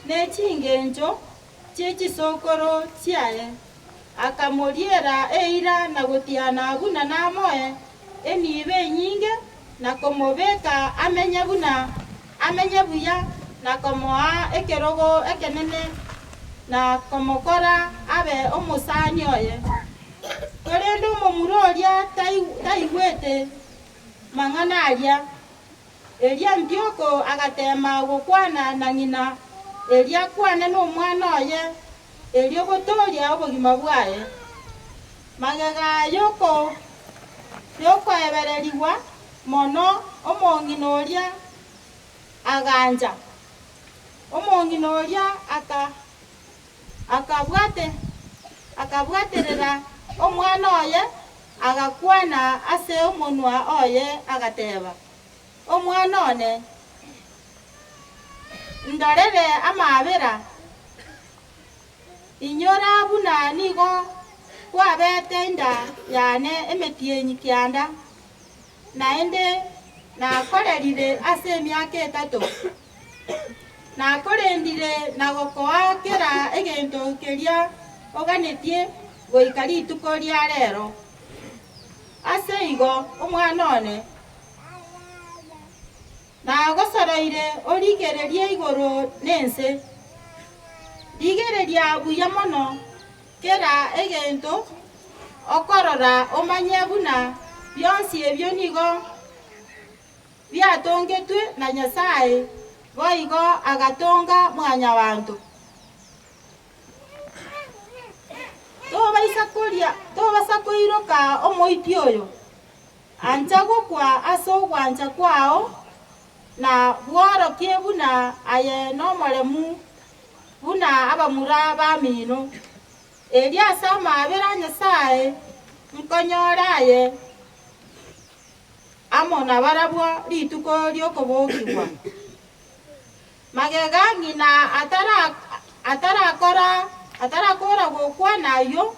neching'encho chechisokoro chiaye akamoriera eira na gotiana buna namoe enibe nyinge na komobeka amenye buya na komoa ekerogo ekenene na komokora abe omosani oye korende omomura oria taigwete mang'ana aria eria Antioko agatema gokwana na ng'ina eria kwane n'omwana oye erio gotoria obogima bwaye magega yokoebereriwa mono omong'ina oria aganja omong'ina oria akabwaterera omwana oye agakwana ase omonwa oye agateba omwana one ndorere amabera inyora buna nigo kwabete enda yane emetienyi kianda naende nakorerire ase emiaka 3 nakorendire na gokoa kera egento keria oganetie goika rituko ria rero ase igo omwana one nagosoroire origererie igoro nense rigereria buya mono kera egento okorora omanye buna bionsi ebio nigo biatongetwe na Nyasaye boigo agatonga mwanya bantu tobasa koiroka omoiti oyo ancha gokwa ase ogwancha kwao na bworokie buna aye nomoremu buna abamura bamino eria ase amabera Nyasaye nkonyora aye amo na barabwo rituko riokobokigwa magega ng'ina atarakora gokwa nayo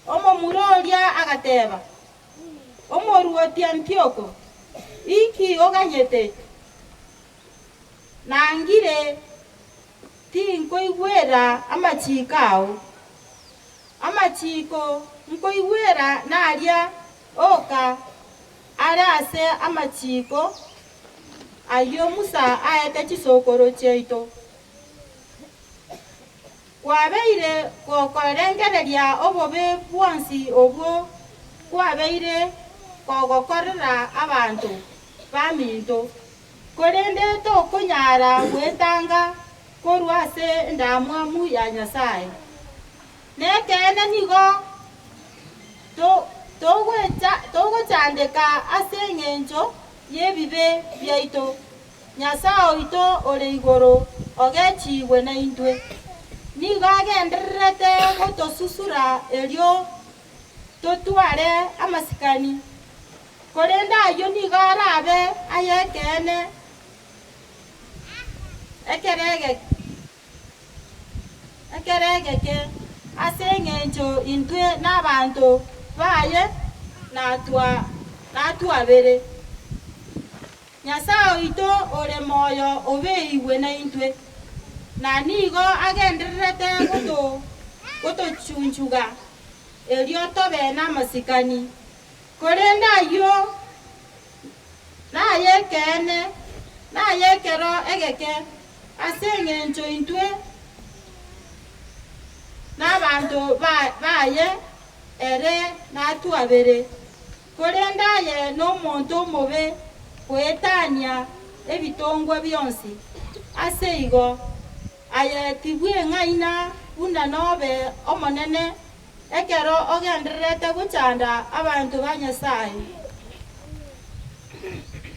omomura oria agateba omoruoti Antioko iki oganyete nangire tinkoigwera amachikao amachiko nkoiwera naria oka arase amachiko ayo musa aete chisokoro cheito kwabeire kokorengereria obobe bwonsi obwo kwabeire kogokorera abantu baminto korende tokunyara gwetanga korwase ndamwamu ya Nyasaye nekene nigo togochandeka ase ng'encho yebibe byaito Nyasaye oito ore igoro ogechiwe na intwe nigo agendererete gotosusura elio totware amasikani korenda ayo nigo arabe ayekene ekeregeke ase ng'encho intwe n'abantu baye natwabere Nyasaye oito ore moyo obeiwe na intwe na nigo agendererete gotochunchuga elio tobe n'amasikani korenda yo nayekero egeke ase ng'encho intwe n'abantu baye ere natwabere korenda ye n'omonto omobe kwetania ebitongwa byonsi ase igo ayetibwe ng'aina buna nobe omonene ekero ogendererete gochanda abantu ba Nyasaye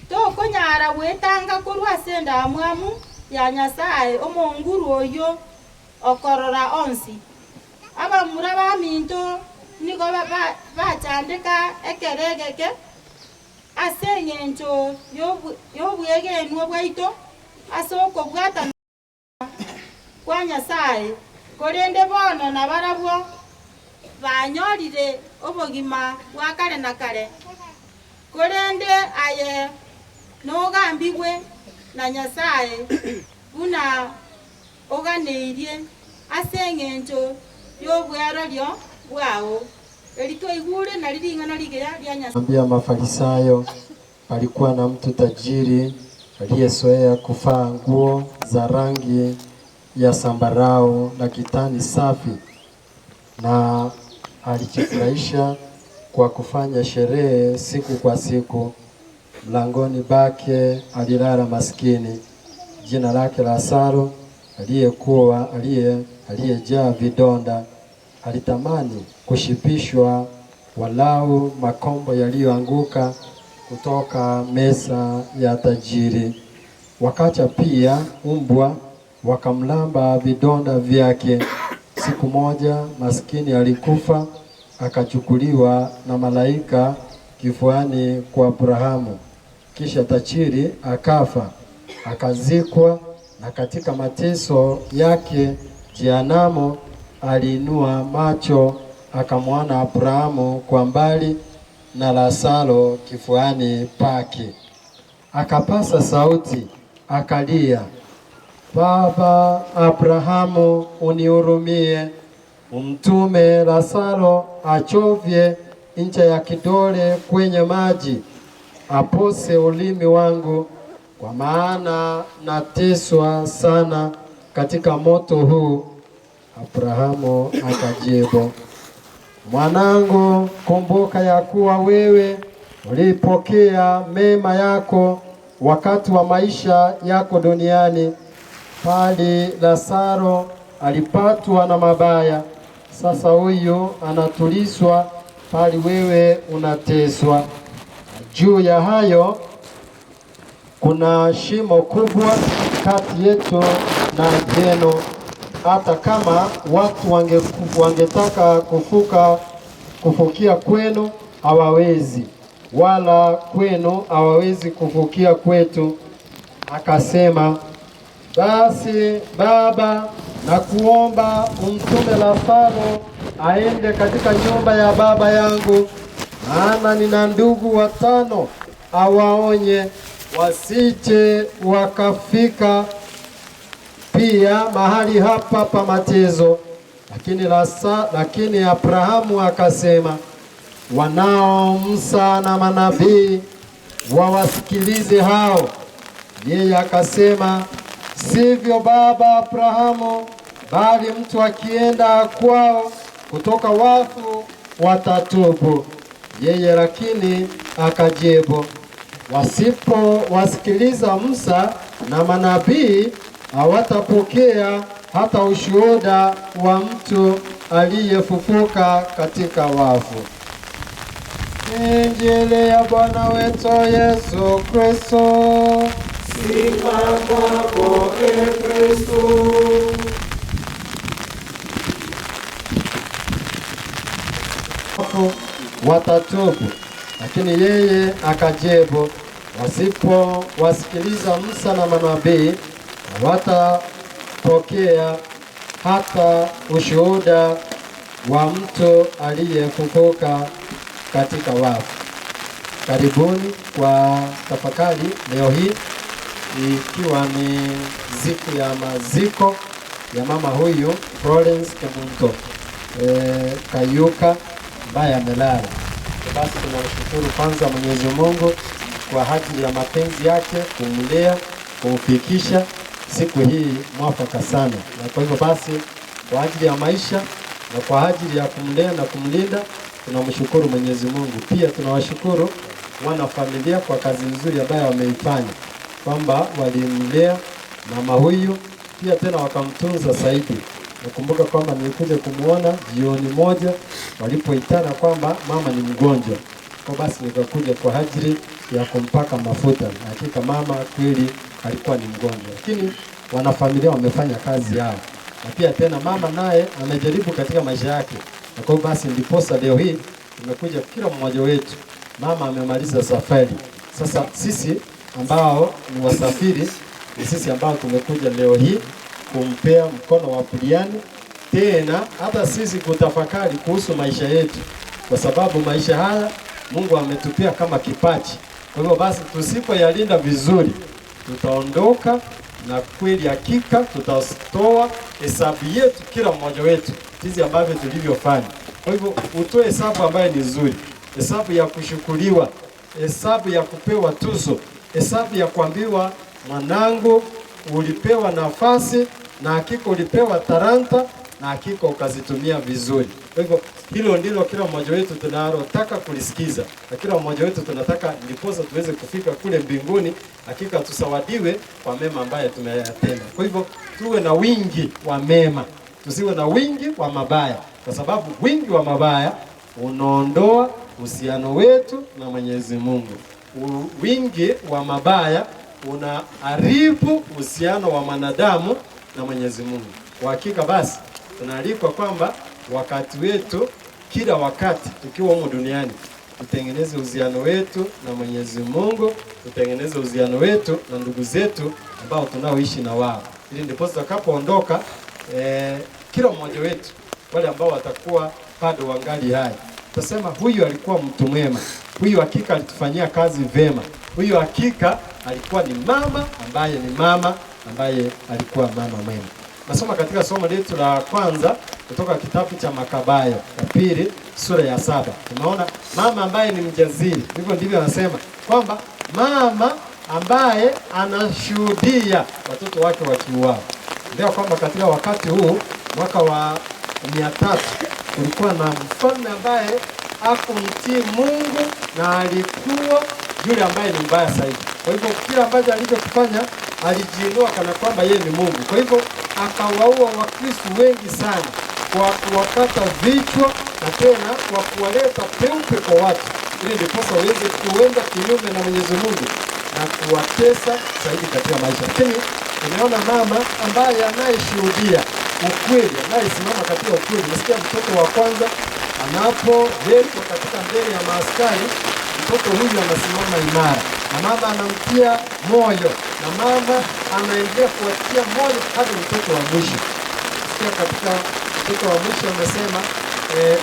tokonyara gwetanga korwase ndamwamu ya Nyasaye omonguru oyo okorora onsi abamura baminto nigo bachandika ekeregeke ase ng'encho yobwegenwa bwaito ase okobwatana kwa Nyasaye korende bono nabarabwo banyorire obogima bwa kare na kare korende aye nogambigwe na Nyasaye buna oganeirie ase ng'encho yobwerorio bwao elitwaigure na liringana ligeya lya Nyasaye. Ambia Mafarisayo palikuwa na mtu tajiri aliyezoea kuvaa nguo za rangi ya sambarau na kitani safi, na alijifurahisha kwa kufanya sherehe siku kwa siku. Mlangoni bake alilala maskini jina lake Lazaro aliyejaa vidonda. Alitamani kushibishwa walau makombo yaliyoanguka kutoka meza ya tajiri. Wakacha pia umbwa wakamlamba vidonda vyake. Siku moja maskini alikufa, akachukuliwa na malaika kifuani kwa Abrahamu. Kisha tajiri akafa, akazikwa, na katika mateso yake Jehanamu aliinua macho akamwona Abrahamu kwa mbali na Lazaro kifuani pake. Akapasa sauti akalia, Baba Abrahamu, unihurumie, umtume Lazaro achovye ncha ya kidole kwenye maji, apose ulimi wangu, kwa maana nateswa sana katika moto huu. Abrahamu akajibu, mwanangu, kumbuka ya kuwa wewe ulipokea mema yako wakati wa maisha yako duniani, bali Lazaro alipatwa na mabaya. Sasa huyu anatulizwa, bali wewe unateswa. Juu ya hayo kuna shimo kubwa kati yetu na jeno. Hata kama watu wangetaka kufukia kwenu hawawezi, wala kwenu hawawezi kufukia kwetu. Akasema, basi Baba, nakuomba umtume Lazaro aende katika nyumba ya baba yangu, maana nina ndugu 5, awaonye wasije wakafika pia mahali hapa pa mateso. Lakini Abrahamu akasema, wanao Musa na manabii wawasikilize hao. Yeye akasema, sivyo baba Abrahamu, bali mtu akienda kwao kutoka wafu watatubu. Yeye lakini akajibu, wasipowasikiliza Musa na manabii hawatapokea hata ushuhuda wa mtu aliyefufuka katika wafu. Injili ya Bwana wetu Yesu Kristo. Sifa kwako Kristo. Watatubu. Lakini yeye akajibu, wasipowasikiliza Musa na manabii hawatapokea hata ushuhuda wa mtu aliyefufuka katika wafu. Karibuni kwa tafakari leo hii, ikiwa ni siku ya maziko ya mama huyu Florence Kemunto Kayuka ambaye amelala. Basi tunamshukuru kwanza Mwenyezi Mungu kwa ajili ya mapenzi yake kumlea, kumfikisha siku hii mwafaka sana. Na kwa hivyo basi kwa ajili ya maisha na kwa ajili ya kumlea na kumlinda tunamshukuru Mwenyezi Mungu. Pia tunawashukuru wana familia kwa kazi nzuri ambayo wameifanya, kwamba walimlea mama huyu pia tena wakamtunza zaidi. Nakumbuka kwamba nilikuja kumuona jioni moja walipoitana kwamba mama ni mgonjwa. Kwa basi nikakuja kwa ajili ya kumpaka mafuta. Hakika mama kweli alikuwa ni mgonjwa, lakini wanafamilia wamefanya kazi yao. Na pia tena mama naye amejaribu katika maisha yake. Na kwa basi ndiposa leo hii tumekuja kila mmoja wetu. Mama amemaliza safari. Sasa sisi ambao ni wasafiri ni sisi ambao tumekuja leo hii kumpea mkono wa buriani, tena hata sisi kutafakari kuhusu maisha yetu, kwa sababu maisha haya Mungu ametupia kama kipaji. Kwa hivyo basi tusipoyalinda vizuri tutaondoka, na kweli hakika tutatoa hesabu yetu kila mmoja wetu jinsi ambavyo tulivyofanya. Kwa hivyo utoe hesabu ambayo ni nzuri, hesabu ya kushukuriwa, hesabu ya kupewa tuzo, hesabu ya kuambiwa mwanangu ulipewa nafasi na hakika ulipewa talanta na hakika ukazitumia vizuri. Kwa hivyo hilo ndilo kila mmoja wetu tunalotaka kulisikiza, na kila mmoja wetu tunataka ndiposa tuweze kufika kule mbinguni, hakika tusawadiwe kwa mema ambayo tumeyatenda. Kwa hivyo tuwe na wingi wa mema, tusiwe na wingi wa mabaya, kwa sababu wingi wa mabaya unaondoa uhusiano wetu na Mwenyezi Mungu. Wingi wa mabaya unaharibu uhusiano wa mwanadamu na Mwenyezi Mungu. Kwa hakika basi tunaalikwa kwamba wakati wetu, kila wakati tukiwa humu duniani, tutengeneze uhusiano wetu na Mwenyezi Mungu, tutengeneze uhusiano wetu na ndugu zetu ambao tunaoishi na wao, ili ndipo tutakapoondoka kila mmoja wetu, wale ambao watakuwa bado wangali hai, tutasema huyu alikuwa mtu mwema, huyu hakika alitufanyia kazi vema, huyu hakika alikuwa ni mama ambaye alikuwa mama mwema. Nasoma katika somo letu la kwanza kutoka kitabu cha Makabayo ya pili sura ya 7. Tumeona mama ambaye ni mjaziri. Hivyo ndivyo anasema kwamba mama ambaye anashuhudia watoto wake wakiuawa. Ndio kwamba katika wakati huu mwaka wa 300 kulikuwa na mfalme ambaye hakumtii Mungu na alikuwa yule ambaye ni mbaya zaidi. Kwa hivyo kila ambacho alichokifanya alijiinua kana kwamba yeye ni Mungu. Kwa hivyo akawaua Wakristo wengi sana kwa kuwakata vichwa na tena kwa kuwaleta peupe kwa watu, ili ndiposa waweze kuenda kinyume na Mwenyezi Mungu na kuwatesa zaidi katika maisha. Lakini tunaona mama ambaye anayeshuhudia ukweli, anayesimama katika ukweli. Nasikia mtoto wa kwanza anapowekwa katika mbele ya maaskari, mtoto huyu anasimama imara na mama anamtia moyo na mama anaendelea kuwatia moyo hadi mtoto wa mwisho. Sikia katika mtoto wa mwisho amesema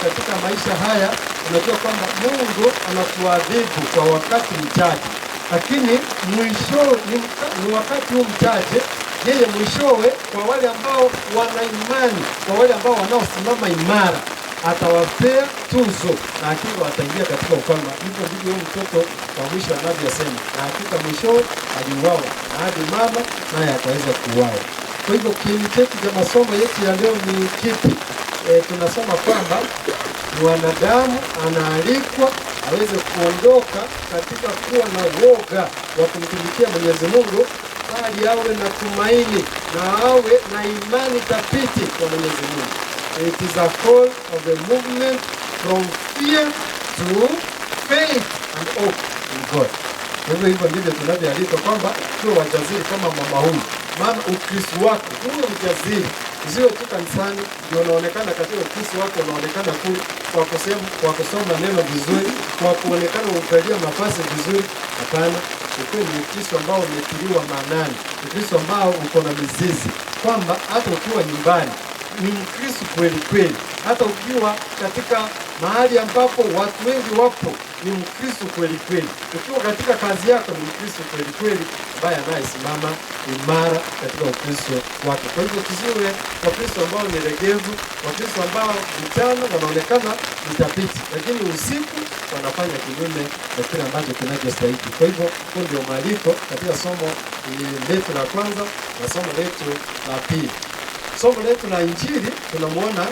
katika maisha haya unajua kwamba Mungu anatuadhibu kwa wakati mchache, lakini mwisho ni wakati huu mchache yeye mwishowe kwa wale ambao wana imani, kwa wale ambao wanaosimama imara atawapea tuzo na hakika wataingia katika ufalme. Hivyo ndivyo huyo mtoto wa mwisho anavyosema, na hakika mwishowe aliuawa na hadi mama naye akaweza kuuawa. Kwa hivyo kiini chetu cha masomo yetu ya leo ni kipi? Tunasoma kwamba mwanadamu anaalikwa aweze kuondoka katika kuwa na woga wa kumtumikia Mwenyezi Mungu, bali awe na tumaini na awe na imani thabiti kwa Mwenyezi Mungu. It is a call of the movement from fear to faith and hope in God. Hivyo ndivyo tunavyoalikwa kwamba tuwe wajasiri kama mama huyu. Mama, Ukristo wako uwe mjasiri, usiwe tu kanisani ndio unaonekana katika Ukristo wako, unaonekana kule kwa kusoma neno vizuri, kwa kuonekana umevalia mavazi vizuri. Hapana, ukiwa ni Ukristo ambao umetiliwa maanani, Ukristo ambao uko na mizizi, kwamba hata ukiwa nyumbani ni Mkristo kweli kweli, hata ukiwa katika mahali ambapo watu wengi wapo ni Mkristo kweli kweli, ukiwa katika kazi yako ni Mkristo kweli kweli, ambaye anayesimama imara katika Ukristo wake. Kwa hivyo tusiwe Wakristo ambao ni legevu, Wakristo ambao mchana wanaonekana ni thabiti, lakini usiku wanafanya kinyume na kile ambacho kinachostahili. Kwa hivyo huo ndio mwaliko katika somo letu la kwanza na somo letu la pili. Somo letu la Injili tunamwona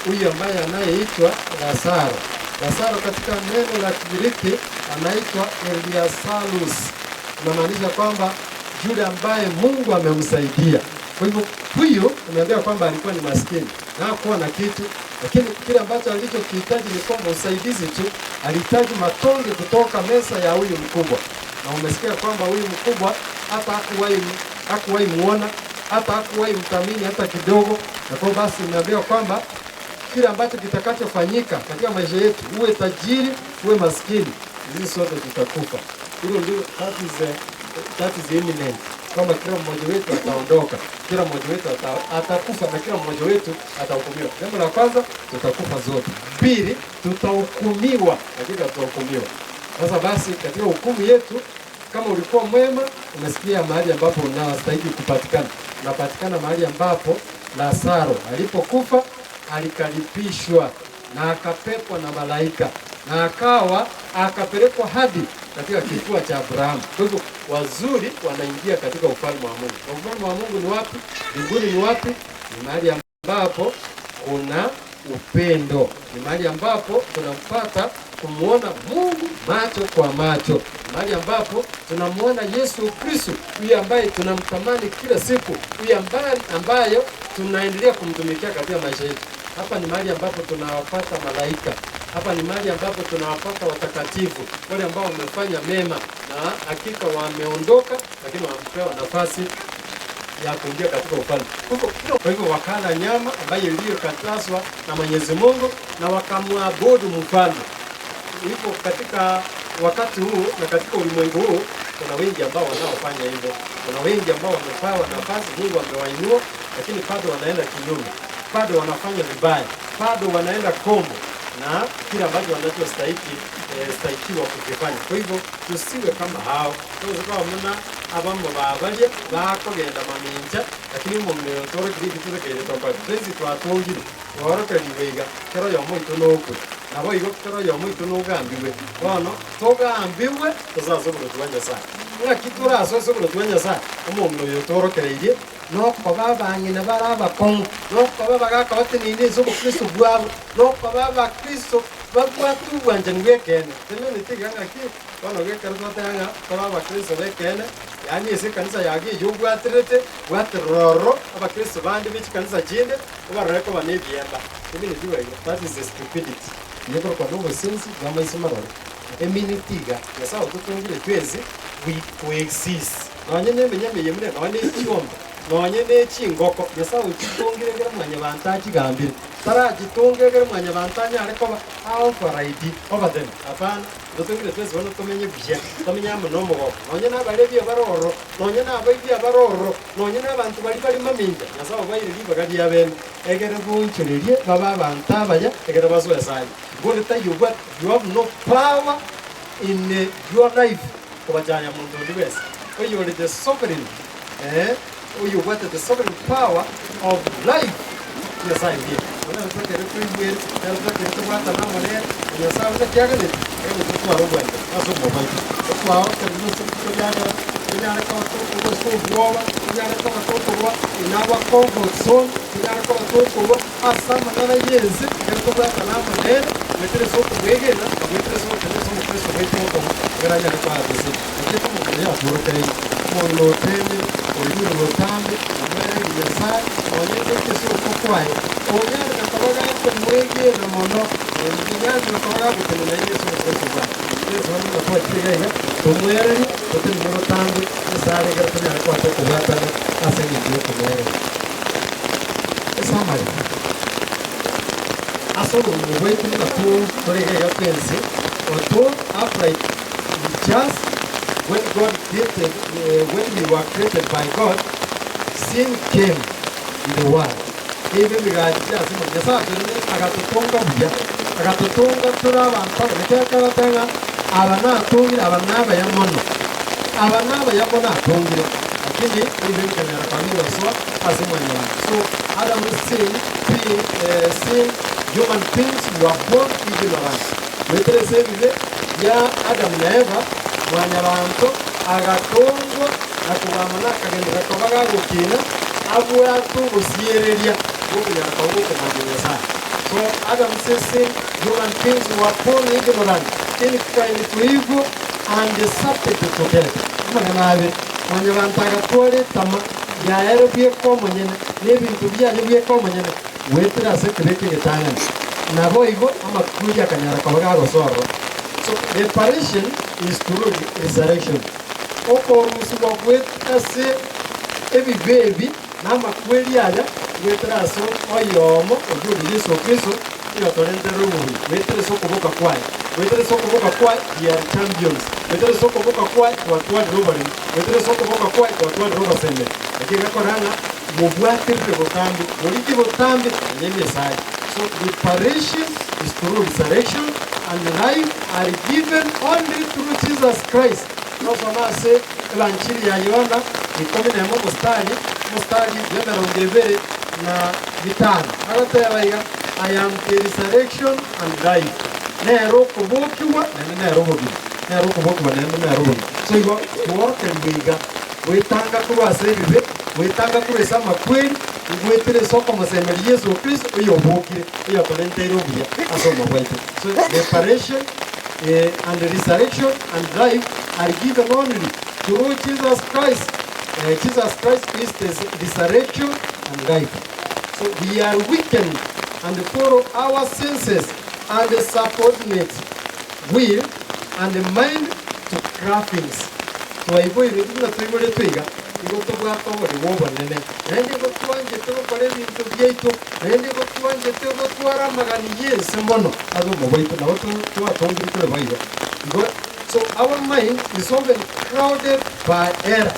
huyu ambaye anayeitwa Lazaro. Lazaro katika neno la Kigiriki anaitwa Eliasalus. Inamaanisha kwamba yule ambaye Mungu amemsaidia. Kwa hivyo huyu tumeambiwa kwamba alikuwa ni maskini na hakuwa na kitu, lakini kile ambacho alichokihitaji ni kwamba usaidizi tu. Alihitaji matonge kutoka meza ya huyu mkubwa, na umesikia kwamba huyu mkubwa hata hakuwahi muona, hata hakuwahi mthamini hata kidogo. Na kwa basi nimeambiwa kwamba kile ambacho kitakachofanyika katika maisha yetu, uwe tajiri uwe maskini, sisi sote tutakufa. Hilo ndio that is imminent, kwamba kila mmoja wetu ataondoka, kila mmoja wetu atakufa na kila mmoja wetu atahukumiwa. Jambo la kwanza, tutakufa zote. Pili, tutahukumiwa, hakika tutahukumiwa. Sasa basi katika hukumu yetu, kama ulikuwa mwema, umesikia mahali ambapo unastahili kupatikana. Unapatikana mahali ambapo Lazaro alipokufa alikaribishwa na akapepwa na malaika na akapelekwa hadi katika kifua cha Abrahamu. Kwa hivyo wazuri wanaingia katika ufalme wa Mungu. Ufalme wa Mungu ni wapi? Mbinguni ni wapi? Ni mahali ambapo kuna upendo, ni mahali ambapo tunampata kumwona Mungu macho kwa macho, mahali ambapo tunamwona Yesu Kristo, huyu ambaye tunamtamani kila siku, huyu ambayo tunaendelea kumtumikia katika maisha yetu. Hapa ni mahali ambapo tunawapata malaika. Hapa ni mahali ambapo tunawapata watakatifu, wale ambao wamefanya mema na hakika wameondoka, lakini wamepewa nafasi ya kuingia katika ufalme. Kwa hivyo wakala nyama ambayo iliyokatazwa na Mwenyezi Mungu na wakamwabudu mfalme. Hivyo katika wakati huu na katika ulimwengu huu kuna wengi ambao wanaofanya hivyo. Kuna wengi ambao wamepewa nafasi, Mungu amewainua, lakini bado wanaenda kinyume, bado wanafanya vibaya, bado wanaenda kombo na kile ambacho wanachostahiliwa kukifanya. Kwa hivyo tusiwe kama hao. Kwa mna abamo babaje bakogenda maminja, lakini umuntu yotoro kiri kitore kere topa twezi twatongire woroka liwega kero yomo itonoku nabo igo kero yomo itonogambiwe bono togambiwe tuzasobora twanya sa nga kitura asosobora twanya sa umuntu yotoro kereire no koba banyina baraba kon no koba bagaka batininde zo Kristo bwabo no koba ba Kristo bagwatu bwanje ngekene tene nitiganga ki bono gekero twatanga koba ba Kristo bekene yani ese kanisa yagi yugwatirete watiroro abakristo bandi biki kanisa jinde ubareko banebyemba ibintu biwe. That is a stupidity. Yego kwa nubwo sensi gama isimaroro eminitiga yasa ututungire twezi we coexist nanye nemenyameye mure nabane icyomba nanye n'ekingoko yasa ututungire mwanya bantaji gambire taragitungire mwanya bantanya ariko aho faraidi over them apana dutungire twezi bano tumenye bye tumenye amunomo nanye nabarebye baroro nanye nabaibye baroro nanye nabantu bari maminja yasa bayire libagadi yabene egere bunchurerie baba bantabaya egere bazoya sai gole tayo what you have no power in your life kubajanya muntu ndiwese. Kwa hiyo the sovereign oyo what the sovereign power of life Nyasaye ndiye unataka kuiwe unataka kuwata na mwana Nyasaye unataka ni kwa roho aso mobile kwa kama tunajana tunajana kwa kwa kuoa tunajana kwa kwa inawa comfort zone tunajana kwa kwa asama na yezi kwa kwa na mwana metere soko bege na metere soko kwa preso metere kwa garanya kwa disi ndio kama ya puro kai mo no teme oyu no tambe amara Nyasaye onyete soko kwa onyara kabaga kwa mwege na mono onyara kabaga kwa na Yesu Kristo kwa Yesu wana kwa tigaiga tumwere tote mono tambe sare gartanya kwa kwa asenge ndio kumwere esamari asolo mwetu na tu torega ya pensi oto upright just when God created when we were created by God sin came in the world even bigaja sima jasa tuni agatutonga buya agatutonga turabantu nekeka batanga abana tungira abana bayamono abana bayabona tungire lakini even kana kamera so asimanya so Adam sin human beings were born ignorant. Metere sevile ya Adam na Eva wanyabantu agatongo akubamana kagendera kabaga gukina abwa tubusiereria gukunyara kabugo kumageza. So Adam says human beings were born ignorant, inclined to evil and subject to death. Maganabe wanyabantu agatware tama ya erobie komonyene nebintu byanye komonyene wetira se kreke getanga nabo igo ama kuja kanyara kabaga gosoro. So reparation is through resurrection. Oko rusuwa kweta se ebi baby na makweli ala wetira so oyomo ojude Yesu Kristo ina torente rumu wetira so kuboka kwai wetira so kuboka kwai ya champions wetira so kuboka kwai watu wa robari wetira so kuboka kwai watu wa roba sende lakini koranga mubwate botambi moliki botambi nyeme sai. So reparation is through resurrection and life are given only through Jesus Christ. No soma se evangelii ya Yohana ikome na mustari ya merongevere na vitano hata yabaiga I am the resurrection and life. Nero kubokiwa na nero bobi nero kubokiwa na nero bobi. So you work and biga wetanga kuwa sebibe wetanga kuresa makweli ngwetere soko masemeri Yesu Kristo uyo bokire uyo tolentero buya asoma bwaite. So reparation and resurrection and life are given only through Jesus Christ. Jesus Christ is the resurrection and life. So we are weakened and follow our senses and subordinate will and mind to cravings. So I go to the igoto bwako buri wobonene nende gotwanje tugokore bintu byaitu nende gotwanje tugotwara magani yese mono ado mobaito na oto twatongiri kule baiyo. So our mind is often crowded by error.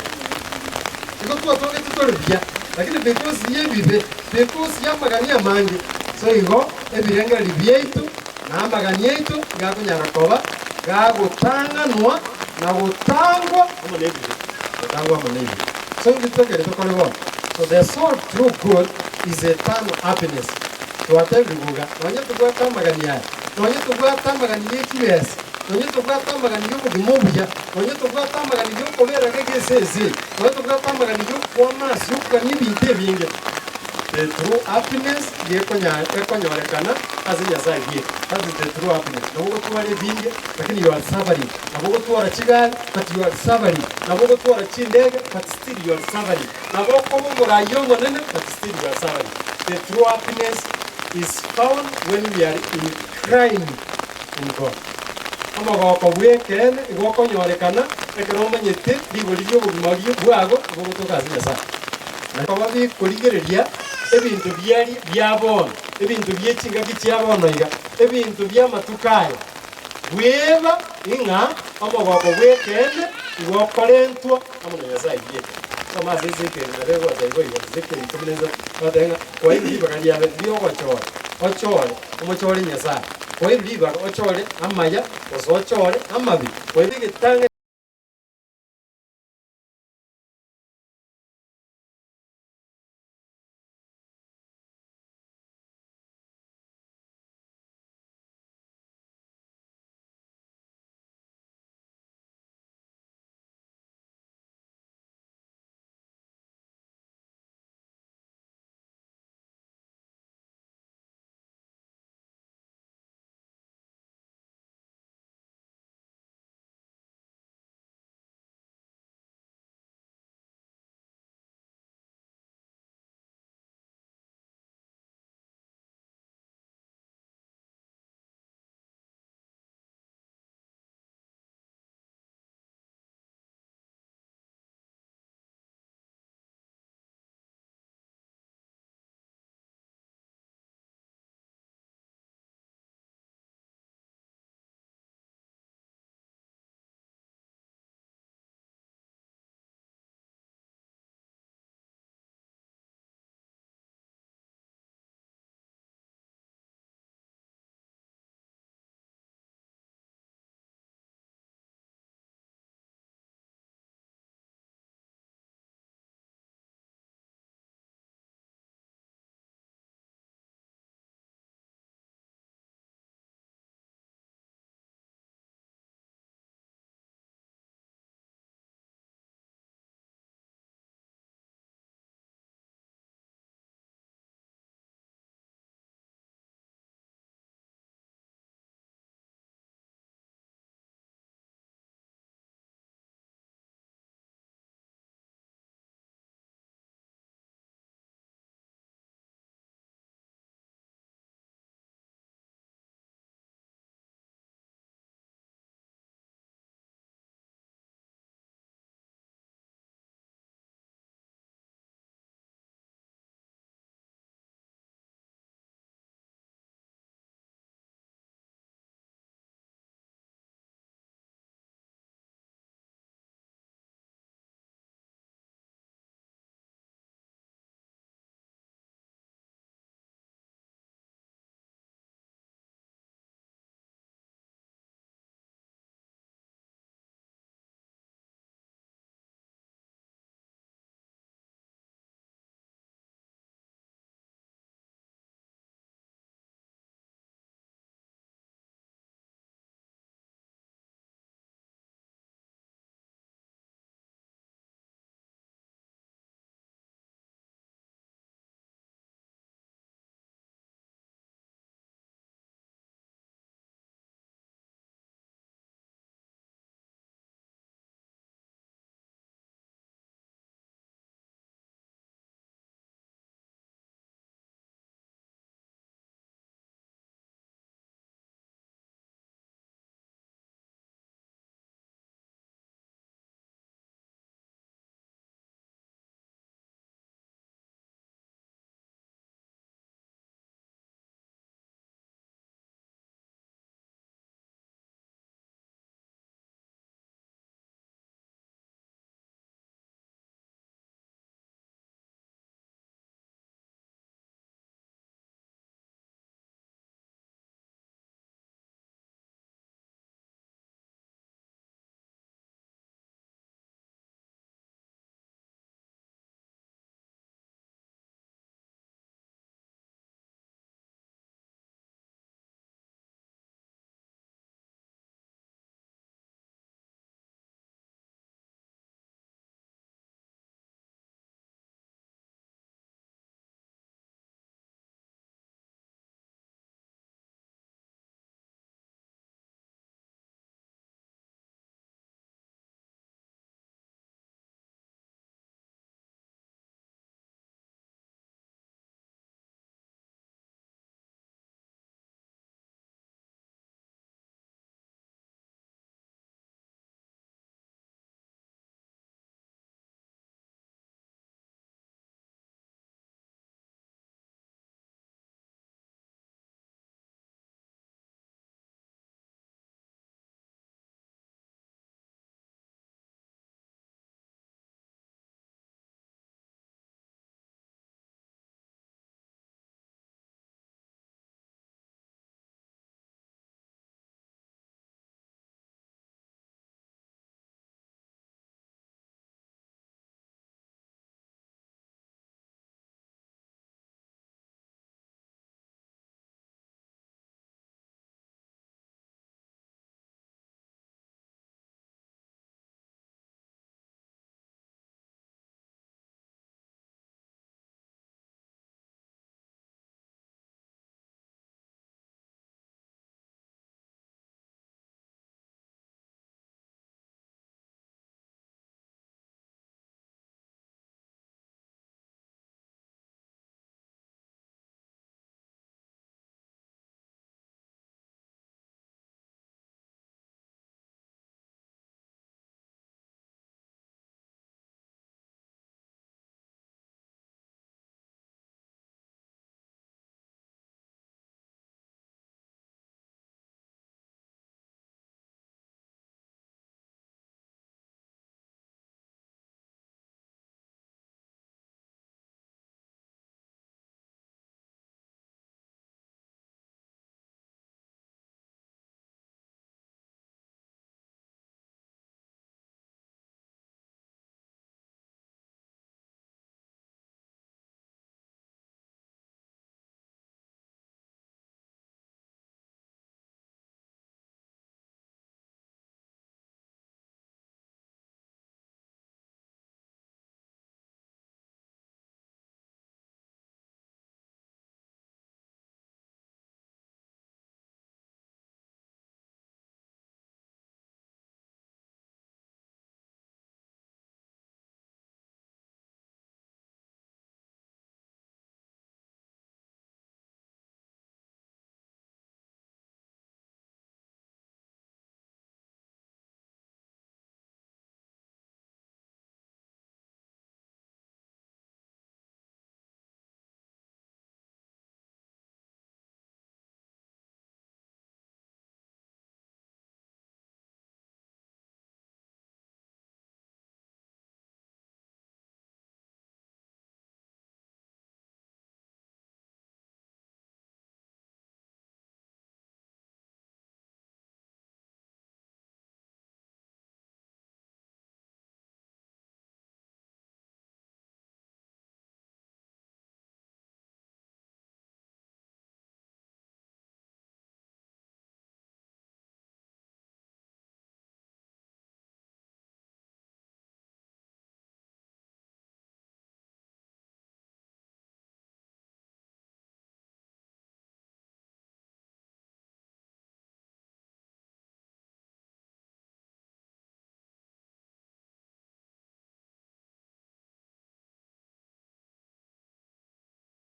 Igoto twatongiri tutore bya lakini because ya magani ya mangi so igo ebirenga libyaitu na magani yaitu gakunyara koba gagutanganwa na gutangwa omunebi gutangwa omunebi. So the soul true good is eternal happiness. To whatever you go, when you go to Magania, when you go to Magania, when you go to Magania, the Mobia, when you go to Magania, Colera says, when you go to Magania, for mass, you can even tell the true happiness, the Econorecana, as in your side here. That is the true happiness. No go to a being, but you are suffering. No go to a chigan, but you are suffering. No go to a chineg, but still you are suffering. No go to a young one, but still you are suffering. The true happiness is found when we are in crying in God. Ama go weekend, go on your recana, a Roman yet, the Bolivia would mug you, go to Gaza. Na kawabi kuligereria ebintu byali byabona ebintu byechinga bityabonaiga ebintu byamatukayo bweba inga amabako bwekende iwokolentwa amuna yasaidie kama zizike ndarego daigo zike ikomeza badenga kwa hivi bakali ya bio ochore umuchore nyasa kwa hivi baka ochore amaya osochore amabi kwa hivi gitanga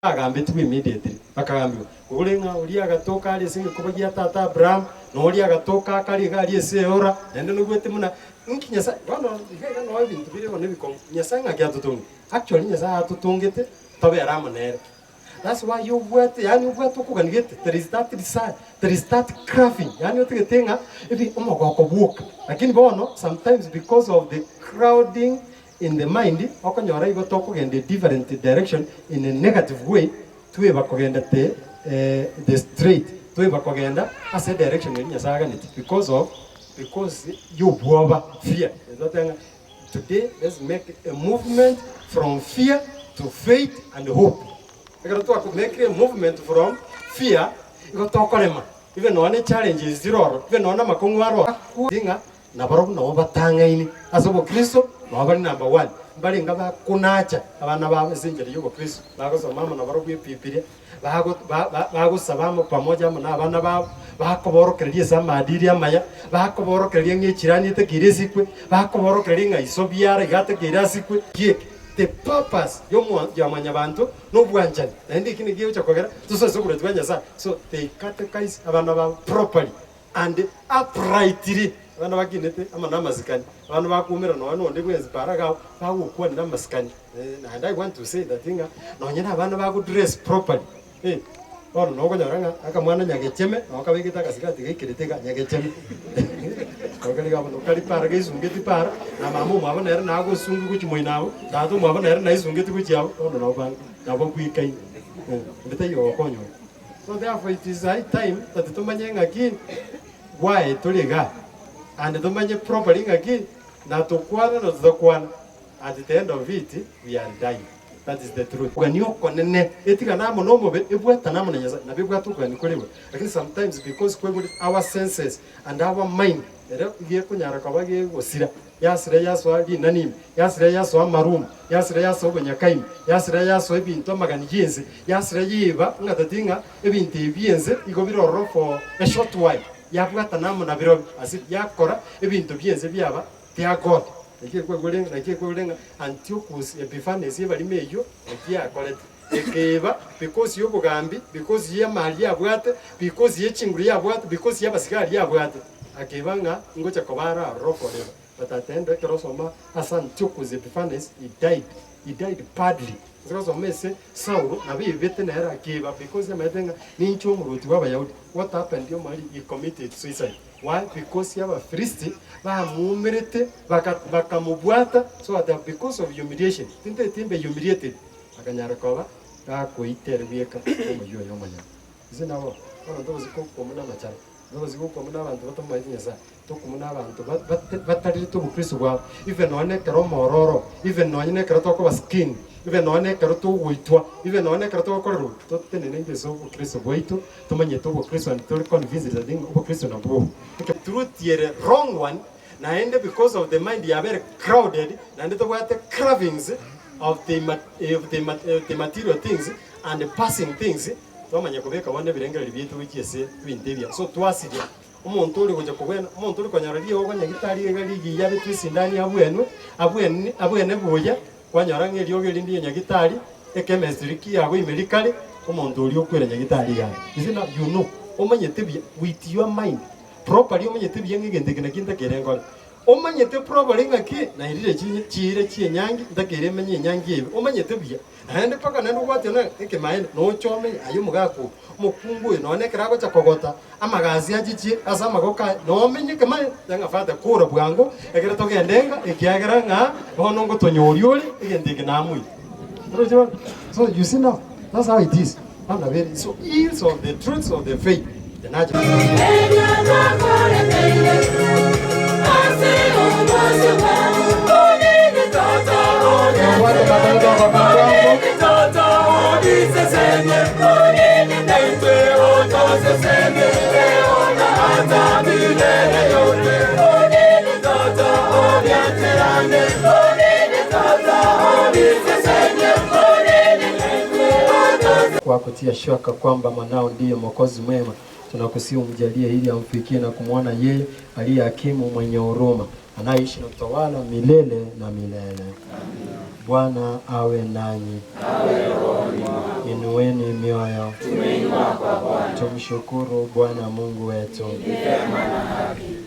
agambitwe immediately bakagambirwa ulinga uri agatoka ali singe kubagia tata Abraham no uri agatoka akali gali eseora nende nugwete muna nkinyasa bano igaiga no ibintu bire bone biko nyasa ngaki atutungi actually nyasa atutungete tobe aramonere. That's why you work, yani work to kuganigete. There is that desire, there is that craving. Yani utegetenga ibi umogoko buka. Lakini bono sometimes because of the crowding in the mind, okonyora ibo to kugende different direction in a negative way, tuwe bakogenda the straight, tuwe bakogenda as a direction in yasaganiti because you bwoba fear. Today let's make a movement from fear to faith and hope. I got to make a movement from fear. You got to talk even on a challenge is zero. Even on a Makungaro, Dinga, Nabaru, Nova Tangaini, as of Christo, Nova number one. But in Gaba Kunacha, Avanaba, Singer, you of Christ, Lagos of Mamma, Navaru, Pipiria, Bago Savamo, Pamoja, Navanaba, Bacoboro, Credia, Madiria Maya, Bacoboro, Credia, Chirani, the Kirisique, Bacoboro, Credia, Isobia, Regata, Kirasique, Kick. The purpose yamanyabantu no bwanjani ndi kini giyo chakogera tusosokure twanyasa so they catechize abana properly and uprightly abana baginete amana mazikani abana bakumira no wano ndegwezi paraga bagukwa na masikani and I want to say that thing no nyina abana bagudress properly oro no konyaranga akamwana nyagecheme akabigita kasigati gikiritiga nyagecheme okali gabo okali para gizungeti para na mamu mwabona era nago sungu kuchimoinabo tatu mwabona era naizungeti kuchiabo ono no bang nabo kwikai ndete yo konyo. So therefore it is high time that tumanye ngaki why tuliga and tumanye properly ngaki na tukwana no tukwana at the end of it we are dying. That is the truth. When you konene etika na mo no mo ebwata na mo nyasa na bebwatu kwani kolewe. Lakini sometimes because our senses and our mind igiye kunyara kabage gosira yasira yaswa di nanim yasira yaswa marum yasira yaswa banyakaim yasira yaswa ebintu amagani yenze yasira yiba ngatatinga ebintu ebiyenze igobiroro for a short while yabwata na mo na biro asip yakora ebintu biyenze byaba tia God Nakikwulenga Antiochus Epiphanes balimeyo ekyakolete ekeba because yo bugambi because ye mali yabwate because ye chinguri yabwate because ye basikali yabwate akebanga ngocha kobara rokoreba but at the end Kerosoma as Antiochus Epiphanes he died badly because of mese Saul na bibete na era akeba because ye madenga nincho muruti w'abayahudi. What happened yo mali he committed suicide. Why? Because you have a fristi, bamumerete, bakamubwata, so that because of humiliation, timbe humiliated, akanyarakoba, kuitere bieka, yo yomanya. Isn't that what? Those who come na machara, those who come na bantu batamanyesa, to kumuna bantu, batari to Kristo wa, even one karomororo, even one karatoko skin. Even no ne karoto uitwa even no ne karoto koru to tenenge so Kristo boito to manyeto Kristo and to convince the thing of Kristo na bo the truth here wrong one na end because of the mind they are very crowded and the what the cravings of the material things and the passing things to manyekobeka wande birengera libyeto wikese bindebya so twasidia umuntu uri kuja kubena umuntu uri konyarariye oganya gitari egali yabe twisindani abwene boya kwanyaranga elioge lindi nyagitari chemistry ki yago imerikale umuntu uri okwera nyagitari ya izina you know omanyete with your mind properly omanyete ngende kinda kerengo omanyete properly ngaki na irire chire chinyangi ndakere menye nyangi ebe omanyete bya ande paka nando kwate na ekemaine no chome ayo mugako mukungu no ne kirago chakogota amagazi ajichi asa magoka no menye kemaine yanga fata kura bwango egere togendenga ekiagera nga bono ngo tonyoriori egende namui. So you see now that's how it is. And very so is of the truths of the faith the natural. Kwa kutia shaka kwamba mwanao ndiye Mwokozi mwema, tunakusihi umjalie ili amfikie na kumwona yeye aliye hakimu mwenye huruma. anaishi na utawala milele na milele. Bwana awe nanyi. Inueni mioyo. Tumshukuru Bwana Mungu wetu.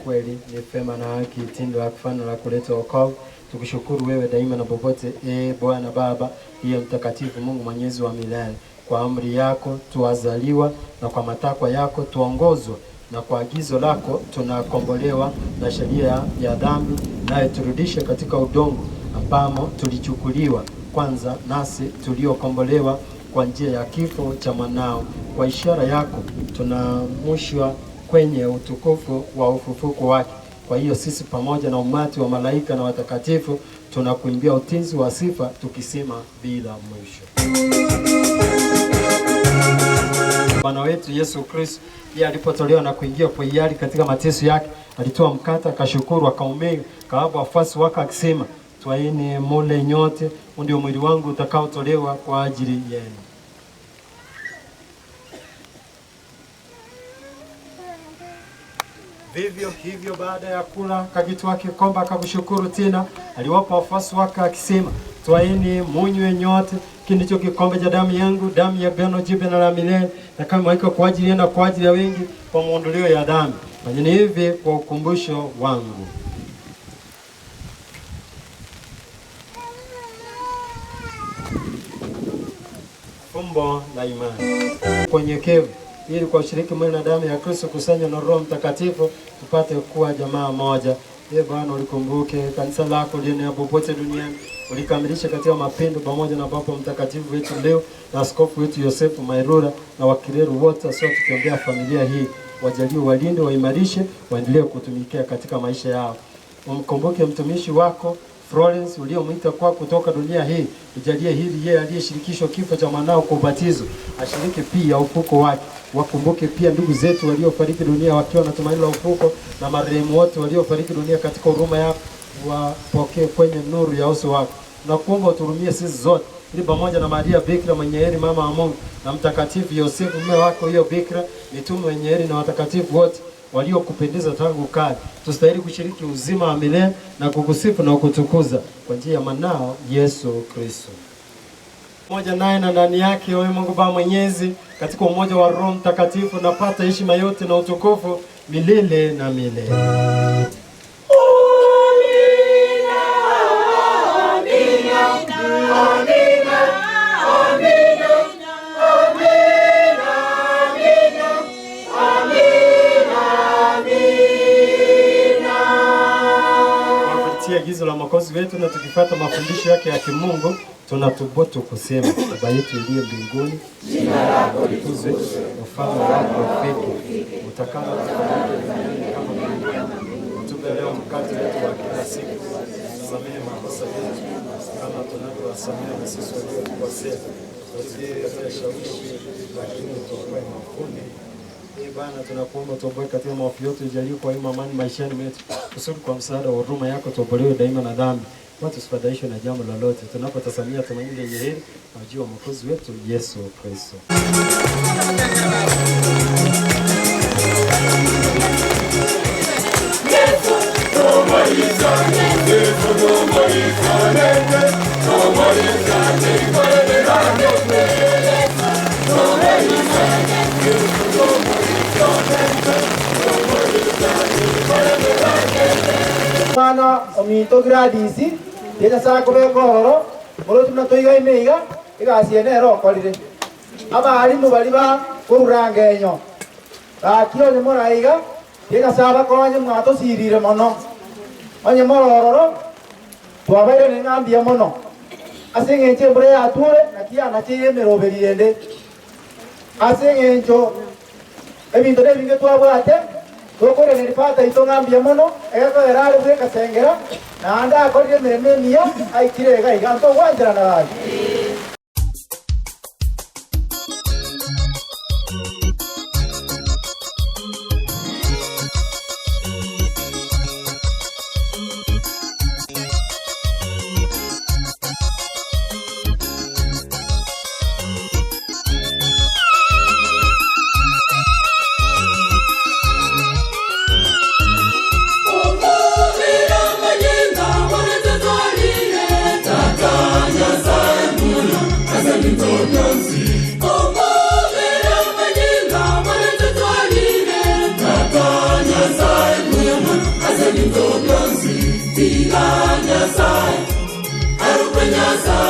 Kweli ni fema na haki, tindo la kufana la kuleta wokovu. Tukushukuru wewe daima na popote, Bwana Baba, ndiye mtakatifu, Mungu mwenyezi wa milele. Kwa amri yako tuwazaliwa, na kwa matakwa yako tuongozwe, na kwa agizo lako tunakombolewa na sheria ya dhambi, naye turudishe katika udongo ambamo tulichukuliwa kwanza, nasi tuliokombolewa kwa njia ya kifo cha mwanao. Kwa ishara yako tunamushwa kwenye utukufu wa ufufuko wake. Kwa hiyo sisi pamoja na umati wa malaika na watakatifu tunakuimbia utinzi wa sifa tukisema bila mwisho. Bwana wetu Yesu Kristo, yeye alipotolewa na kuingia kwa hiari katika mateso yake, alitoa mkate, akashukuru, akaumega, akawapa wafuasi wake akisema, twaeni mule nyote, ndio mwili wangu utakaotolewa kwa ajili yenu. Vivyo hivyo baada ya kula akakitwaa kikombe, akakushukuru tena, aliwapa wafuasi wake akisema, twaeni munywe nyote, ndicho kikombe cha damu yangu, damu ya agano jipya na la milele, na kama kwa ajili na kwa ajili ya wengi kwa maondoleo ya dhambi. Fanyeni hivi kwa ukumbusho wangu. Fumbo la imani. Konyekevu ili kwa ushiriki mwili na damu ya Kristo kusanywa na Roho Mtakatifu tupate kuwa jamaa moja. Bwana, ulikumbuke kanisa lako lieneo popote duniani, ulikamilisha katika mapendo pamoja na Baba Mtakatifu wetu leo na askofu wetu Yosefu Mairura na wakireru wote. Sio tukiombea familia hii, wajalie, walinde, waimarishe, waendelee kutumikia katika maisha yao. Umkumbuke mtumishi wako Florence uliomwita kwa kutoka dunia hii, ujalie hili yeye aliyeshirikishwa kifo cha mwanao kwa ubatizo, ashiriki pia ufuko wake. Wakumbuke pia ndugu zetu waliofariki dunia wakiwa na tumaini la ufuko, na marehemu wote waliofariki dunia katika huruma yako, wapokee kwenye nuru ya uso wako. Na kuomba uturumie sisi zote, ili pamoja na Maria Bikira mwenye heri mama wa Mungu, na mtakatifu Yosefu mume wako hiyo Bikira, mitume wenye heri na watakatifu wote waliokupendeza tangu kale, tustahili kushiriki uzima wa milele na kukusifu na kukutukuza kwa njia ya mwanao Yesu Kristo. Pamoja naye na ndani yake, wewe Mungu Baba Mwenyezi, katika umoja wa Roho Mtakatifu, napata heshima yote na utukufu milele na milele. Agizo la Mwokozi wetu na tukifuata mafundisho yake ya kimungu, tunathubutu kusema, Baba yetu uliye mbinguni, jina lako litukuzwe, ufalme wako ufike, utakalo lifanyike kama mbinguni. Utupe leo mkate wetu wa kila siku, tusamehe makosa yetu kama tunavyowasamehe na sisi waliotukosea, usitie katika shawishi, lakini utuokoe maovuni. Bwana, tunakuomba tuokoe katika maovu yote, ujalie kwa ima amani maishani mwetu, kusudi kwa msaada wa huruma yako tuokolewe daima na dhambi, watu tusifadhaishwe na jambo lolote, tunapotazamia tumaini lenye heri na ujio wa Mwokozi wetu Yesu Kristo. Mana omito Gladys yenda sako bekoro moro tunatoiga imeiga igasiene ro kolire abalimu bali ba kururangenyo akio ni moraiga yenda saba konye mwato sirire mono onye morororo twabaire ni ngambia mono asengenche mbure ya ture na kiana chiyemero berinde asengencho ebintu nebinge twabwate Tokore nilipata ito ngambia mono, eka erale bweka sengera, na anda akorye mireme miya, aikire ega iganto wanjira na raji. Mira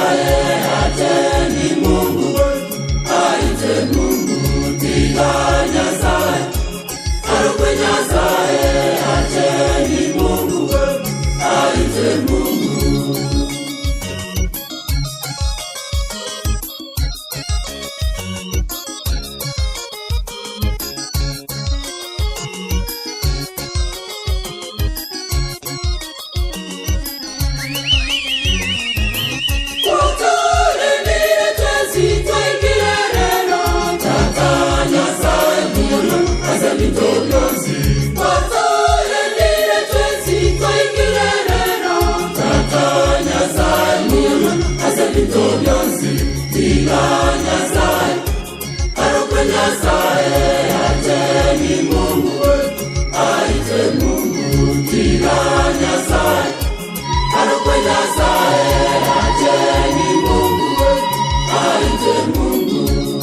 Nyasaye ate ni Mungu, aite Mungu tiga Nyasaye. Arukwe Nyasaye ate ni Mungu, aite Mungu. Nyasaye ate ni Mungu, aite Mungu tiga Nyasaye. Arukwe Nyasaye ate ni Mungu, aite Mungu.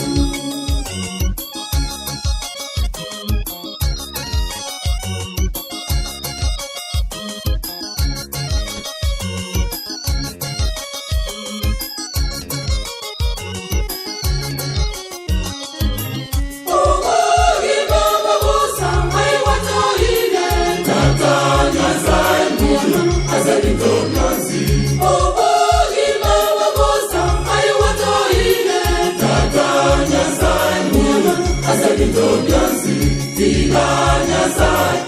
Tiga Nyasaye,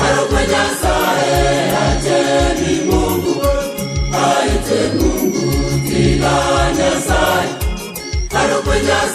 Arukwe Nyasaye ate ni Mungu, aite Mungu tiga Nyasaye. Arukwe Nyasaye.